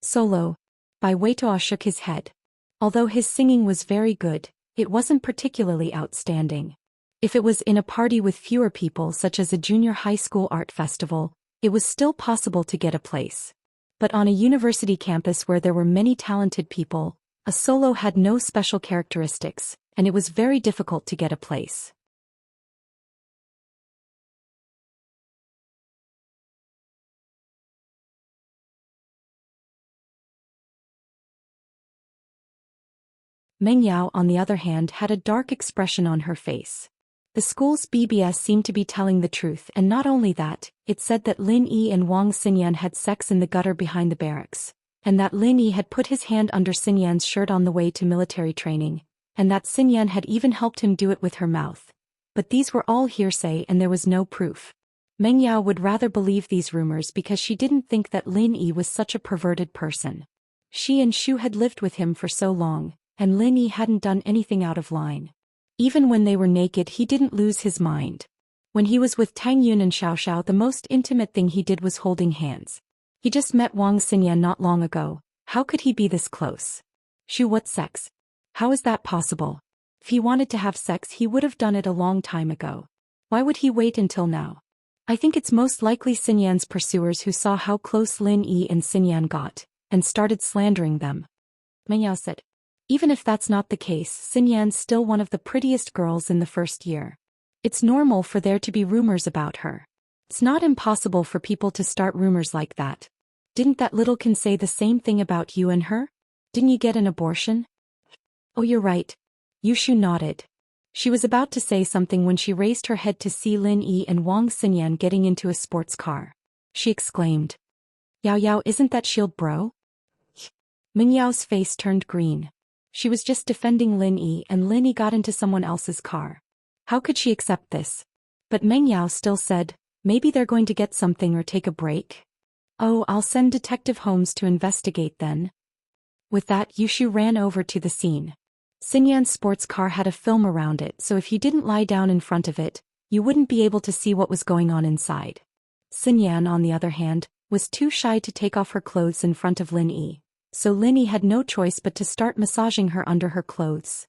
Solo. Bai Weituo shook his head. Although his singing was very good, it wasn't particularly outstanding. If it was in a party with fewer people, such as a junior high school art festival, it was still possible to get a place. But on a university campus where there were many talented people, a solo had no special characteristics, and it was very difficult to get a place. Meng Yao, on the other hand, had a dark expression on her face. The school's BBS seemed to be telling the truth, and not only that, it said that Lin Yi and Wang Xinyan had sex in the gutter behind the barracks, and that Lin Yi had put his hand under Xinyan's shirt on the way to military training, and that Xinyan had even helped him do it with her mouth. But these were all hearsay and there was no proof. Meng Yao would rather believe these rumors because she didn't think that Lin Yi was such a perverted person. She and Shu had lived with him for so long, and Lin Yi hadn't done anything out of line. Even when they were naked, he didn't lose his mind. When he was with Tang Yun and Xiao Xiao, the most intimate thing he did was holding hands. He just met Wang Xinyan not long ago. How could he be this close? Shu, what sex? How is that possible? If he wanted to have sex, he would have done it a long time ago. Why would he wait until now? I think it's most likely Xinyan's pursuers who saw how close Lin Yi and Xinyan got, and started slandering them. Meng Yao said. Even if that's not the case, Xinyan's still one of the prettiest girls in the first year. It's normal for there to be rumors about her. It's not impossible for people to start rumors like that. Didn't that littlekin say the same thing about you and her? Didn't you get an abortion? Oh, you're right. Yushu nodded. She was about to say something when she raised her head to see Lin Yi and Wang Xinyan getting into a sports car. She exclaimed. Yao Yao, isn't that Shield bro? Ming Yao's face turned green. She was just defending Lin Yi and Lin Yi got into someone else's car. How could she accept this? But Meng Yao still said, maybe they're going to get something or take a break. Oh, I'll send Detective Holmes to investigate then. With that, Yushu ran over to the scene. Xinyan's sports car had a film around it, so if you didn't lie down in front of it, you wouldn't be able to see what was going on inside. Xinyan, on the other hand, was too shy to take off her clothes in front of Lin Yi. So Lin Yi had no choice but to start massaging her under her clothes.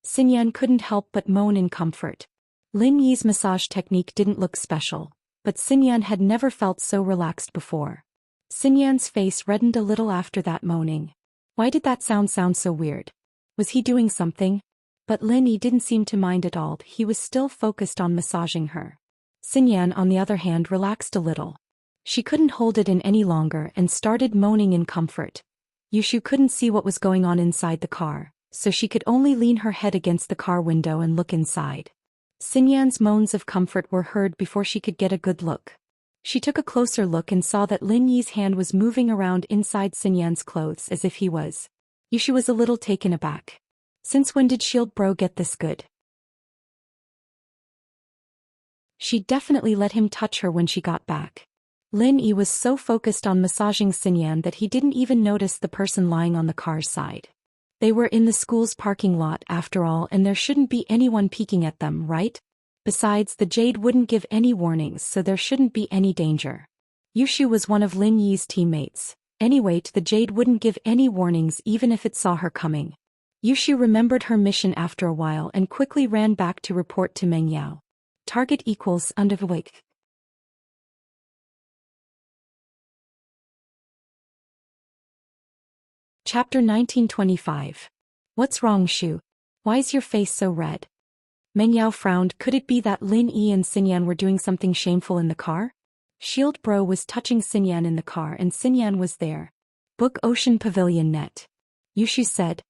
Xinyan couldn't help but moan in comfort. Lin Yi's massage technique didn't look special, but Xinyan had never felt so relaxed before. Xinyan's face reddened a little after that moaning. Why did that sound so weird? Was he doing something? But Lin Yi didn't seem to mind at all, he was still focused on massaging her. Xinyan, on the other hand, relaxed a little. She couldn't hold it in any longer and started moaning in comfort. Yushu couldn't see what was going on inside the car, so she could only lean her head against the car window and look inside. Xinyan's moans of comfort were heard before she could get a good look. She took a closer look and saw that Lin Yi's hand was moving around inside Xinyan's clothes as if he was. Yushu was a little taken aback. Since when did Shield Bro get this good? She definitely let him touch her when she got back. Lin Yi was so focused on massaging Xinyan that he didn't even notice the person lying on the car's side. They were in the school's parking lot after all, and there shouldn't be anyone peeking at them, right? Besides, the Jade wouldn't give any warnings, so there shouldn't be any danger. Yushu was one of Lin Yi's teammates. Anyway, the Jade wouldn't give any warnings even if it saw her coming. Yushu remembered her mission after a while and quickly ran back to report to Meng Yao. Target equals underwake. Chapter 1925. What's wrong, Shu? Why's your face so red? Meng Yao frowned. Could it be that Lin Yi and Xinyan were doing something shameful in the car? Shield Bro was touching Xinyan in the car and Xinyan was there. Book Ocean Pavilion Net. Yushu said.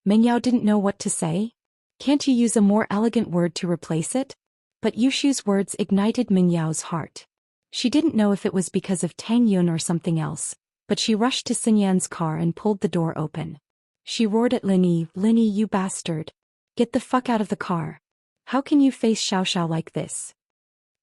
Meng Yao didn't know what to say. Can't you use a more elegant word to replace it? But Yushu's words ignited Meng Yao's heart. She didn't know if it was because of Tang Yun or something else, but she rushed to Xinyan's car and pulled the door open. She roared at Lin Yi, you bastard. Get the fuck out of the car. How can you face Xiao Xiao like this?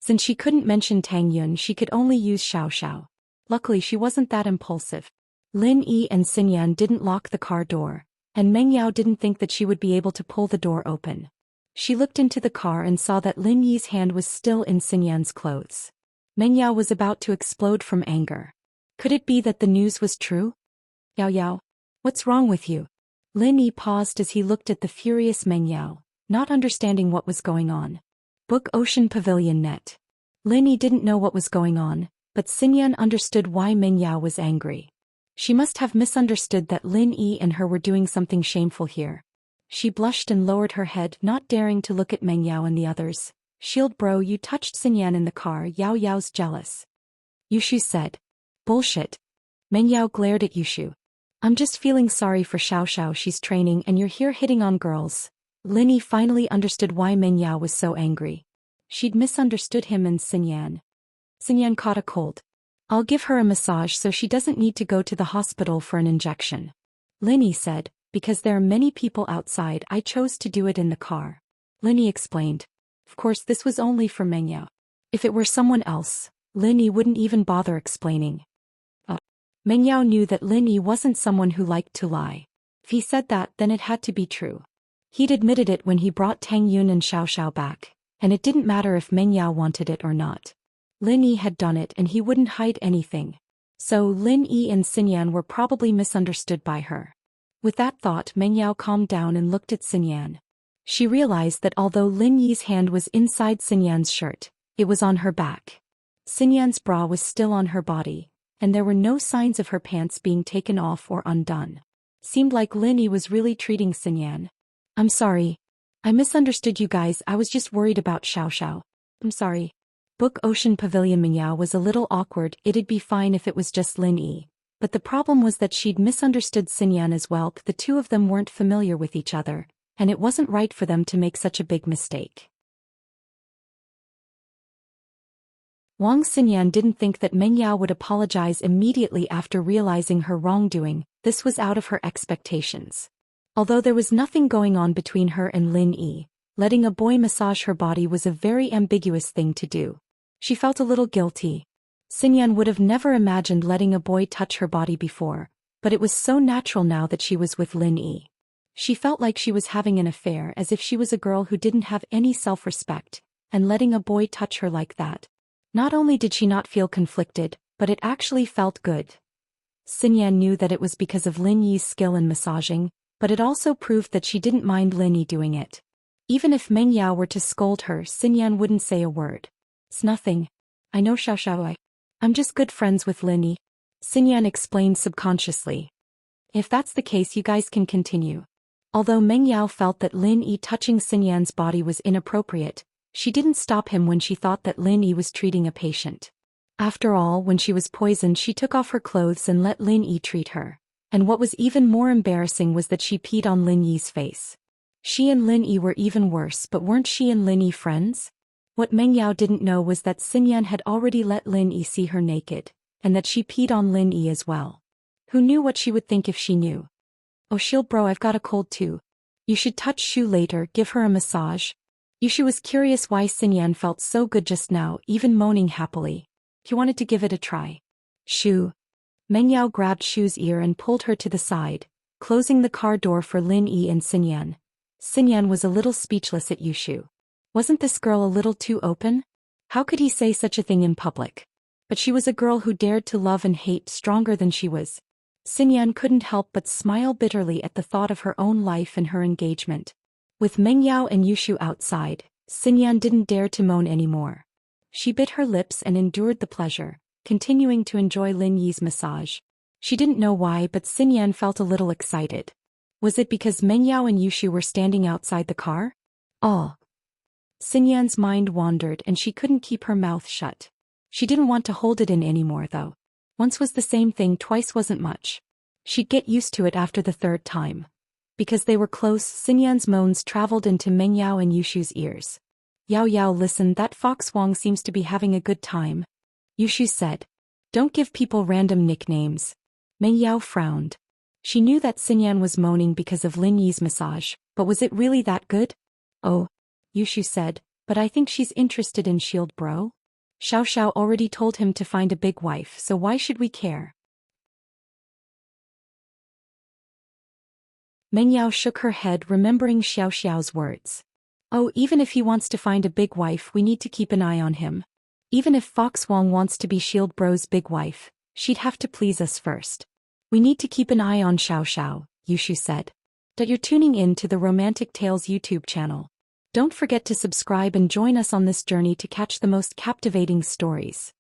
Since she couldn't mention Tang Yun, she could only use Xiao Xiao. Luckily she wasn't that impulsive. Lin Yi and Xinyan didn't lock the car door, and Meng Yao didn't think that she would be able to pull the door open. She looked into the car and saw that Lin Yi's hand was still in Xinyan's clothes. Meng Yao was about to explode from anger. Could it be that the news was true? Yao Yao, what's wrong with you? Lin Yi paused as he looked at the furious Meng Yao, not understanding what was going on. Book Ocean Pavilion Net. Lin Yi didn't know what was going on, but Xinyan understood why Meng Yao was angry. She must have misunderstood that Lin Yi and her were doing something shameful here. She blushed and lowered her head, not daring to look at Meng Yao and the others. Shield Bro, you touched Xinyan in the car. Yao Yao's jealous. Yushu said. Bullshit. Meng Yao glared at Yushu. I'm just feeling sorry for Xiao Xiao. She's training and you're here hitting on girls. Lin Yi finally understood why Meng Yao was so angry. She'd misunderstood him and Xinyan. Xinyan caught a cold. I'll give her a massage so she doesn't need to go to the hospital for an injection. Lin Yi said, because there are many people outside, I chose to do it in the car. Lin Yi explained. Of course this was only for Meng Yao. If it were someone else, Lin Yi wouldn't even bother explaining. Meng Yao knew that Lin Yi wasn't someone who liked to lie. If he said that, then it had to be true. He'd admitted it when he brought Tang Yun and Xiao Xiao back, and it didn't matter if Meng Yao wanted it or not. Lin Yi had done it and he wouldn't hide anything. So Lin Yi and Xinyan were probably misunderstood by her. With that thought, Meng Yao calmed down and looked at Xinyan. She realized that although Lin Yi's hand was inside Xinyan's shirt, it was on her back. Xinyan's bra was still on her body, and there were no signs of her pants being taken off or undone. Seemed like Lin Yi was really treating Xinyan. I'm sorry. I misunderstood you guys. I was just worried about Xiao Xiao. I'm sorry. Book Ocean Pavilion. Meng Yao was a little awkward. It'd be fine if it was just Lin Yi. But the problem was that she'd misunderstood Xinyan as well. The two of them weren't familiar with each other, and it wasn't right for them to make such a big mistake. Wang Xinyan didn't think that Meng Yao would apologize immediately after realizing her wrongdoing. This was out of her expectations. Although there was nothing going on between her and Lin Yi, letting a boy massage her body was a very ambiguous thing to do. She felt a little guilty. Xinyan would have never imagined letting a boy touch her body before, but it was so natural now that she was with Lin Yi. She felt like she was having an affair, as if she was a girl who didn't have any self-respect, and letting a boy touch her like that. Not only did she not feel conflicted, but it actually felt good. Xinyan knew that it was because of Lin Yi's skill in massaging, but it also proved that she didn't mind Lin Yi doing it. Even if Meng Yao were to scold her, Xinyan wouldn't say a word. It's nothing. I know Xiao Xiao. I'm just good friends with Lin Yi. Xinyan explained subconsciously. If that's the case, you guys can continue. Although Meng Yao felt that Lin Yi touching Xinyan's body was inappropriate, she didn't stop him when she thought that Lin Yi was treating a patient. After all, when she was poisoned, she took off her clothes and let Lin Yi treat her. And what was even more embarrassing was that she peed on Lin Yi's face. She and Lin Yi were even worse, but weren't she and Lin Yi friends? What Meng Yao didn't know was that Xinyan had already let Lin Yi see her naked, and that she peed on Lin Yi as well. Who knew what she would think if she knew? Oh Shield Bro, I've got a cold too. You should touch Shu later, give her a massage. Yushu was curious why Xinyan felt so good just now, even moaning happily. He wanted to give it a try. Shu. Meng Yao grabbed Shu's ear and pulled her to the side, closing the car door for Lin Yi and Xinyan. Xinyan was a little speechless at Yushu. Wasn't this girl a little too open? How could he say such a thing in public? But she was a girl who dared to love and hate stronger than she was. Xinyan couldn't help but smile bitterly at the thought of her own life and her engagement. With Mengyao and Yushu outside, Xinyan didn't dare to moan anymore. She bit her lips and endured the pleasure, continuing to enjoy Lin Yi's massage. She didn't know why, but Xinyan felt a little excited. Was it because Mengyao and Yushu were standing outside the car? Oh. Xinyan's mind wandered and she couldn't keep her mouth shut. She didn't want to hold it in anymore though. Once was the same thing, twice wasn't much. She'd get used to it after the third time. Because they were close, Xinyan's moans traveled into Mengyao and Yushu's ears. Yao Yao, listen, that Fox Wong seems to be having a good time. Yushu said. Don't give people random nicknames. Mengyao frowned. She knew that Xinyan was moaning because of Lin Yi's massage, but was it really that good? Oh, Yushu said, but I think she's interested in Shield Bro. Xiao Xiao already told him to find a big wife, so why should we care? Mengyao shook her head, remembering Xiao Xiao's words. Oh, even if he wants to find a big wife, we need to keep an eye on him. Even if Fox Wong wants to be Shield Bro's big wife, she'd have to please us first. We need to keep an eye on Xiao Xiao, Yushu said. That you're tuning in to the Romantic Tales YouTube channel. Don't forget to subscribe and join us on this journey to catch the most captivating stories.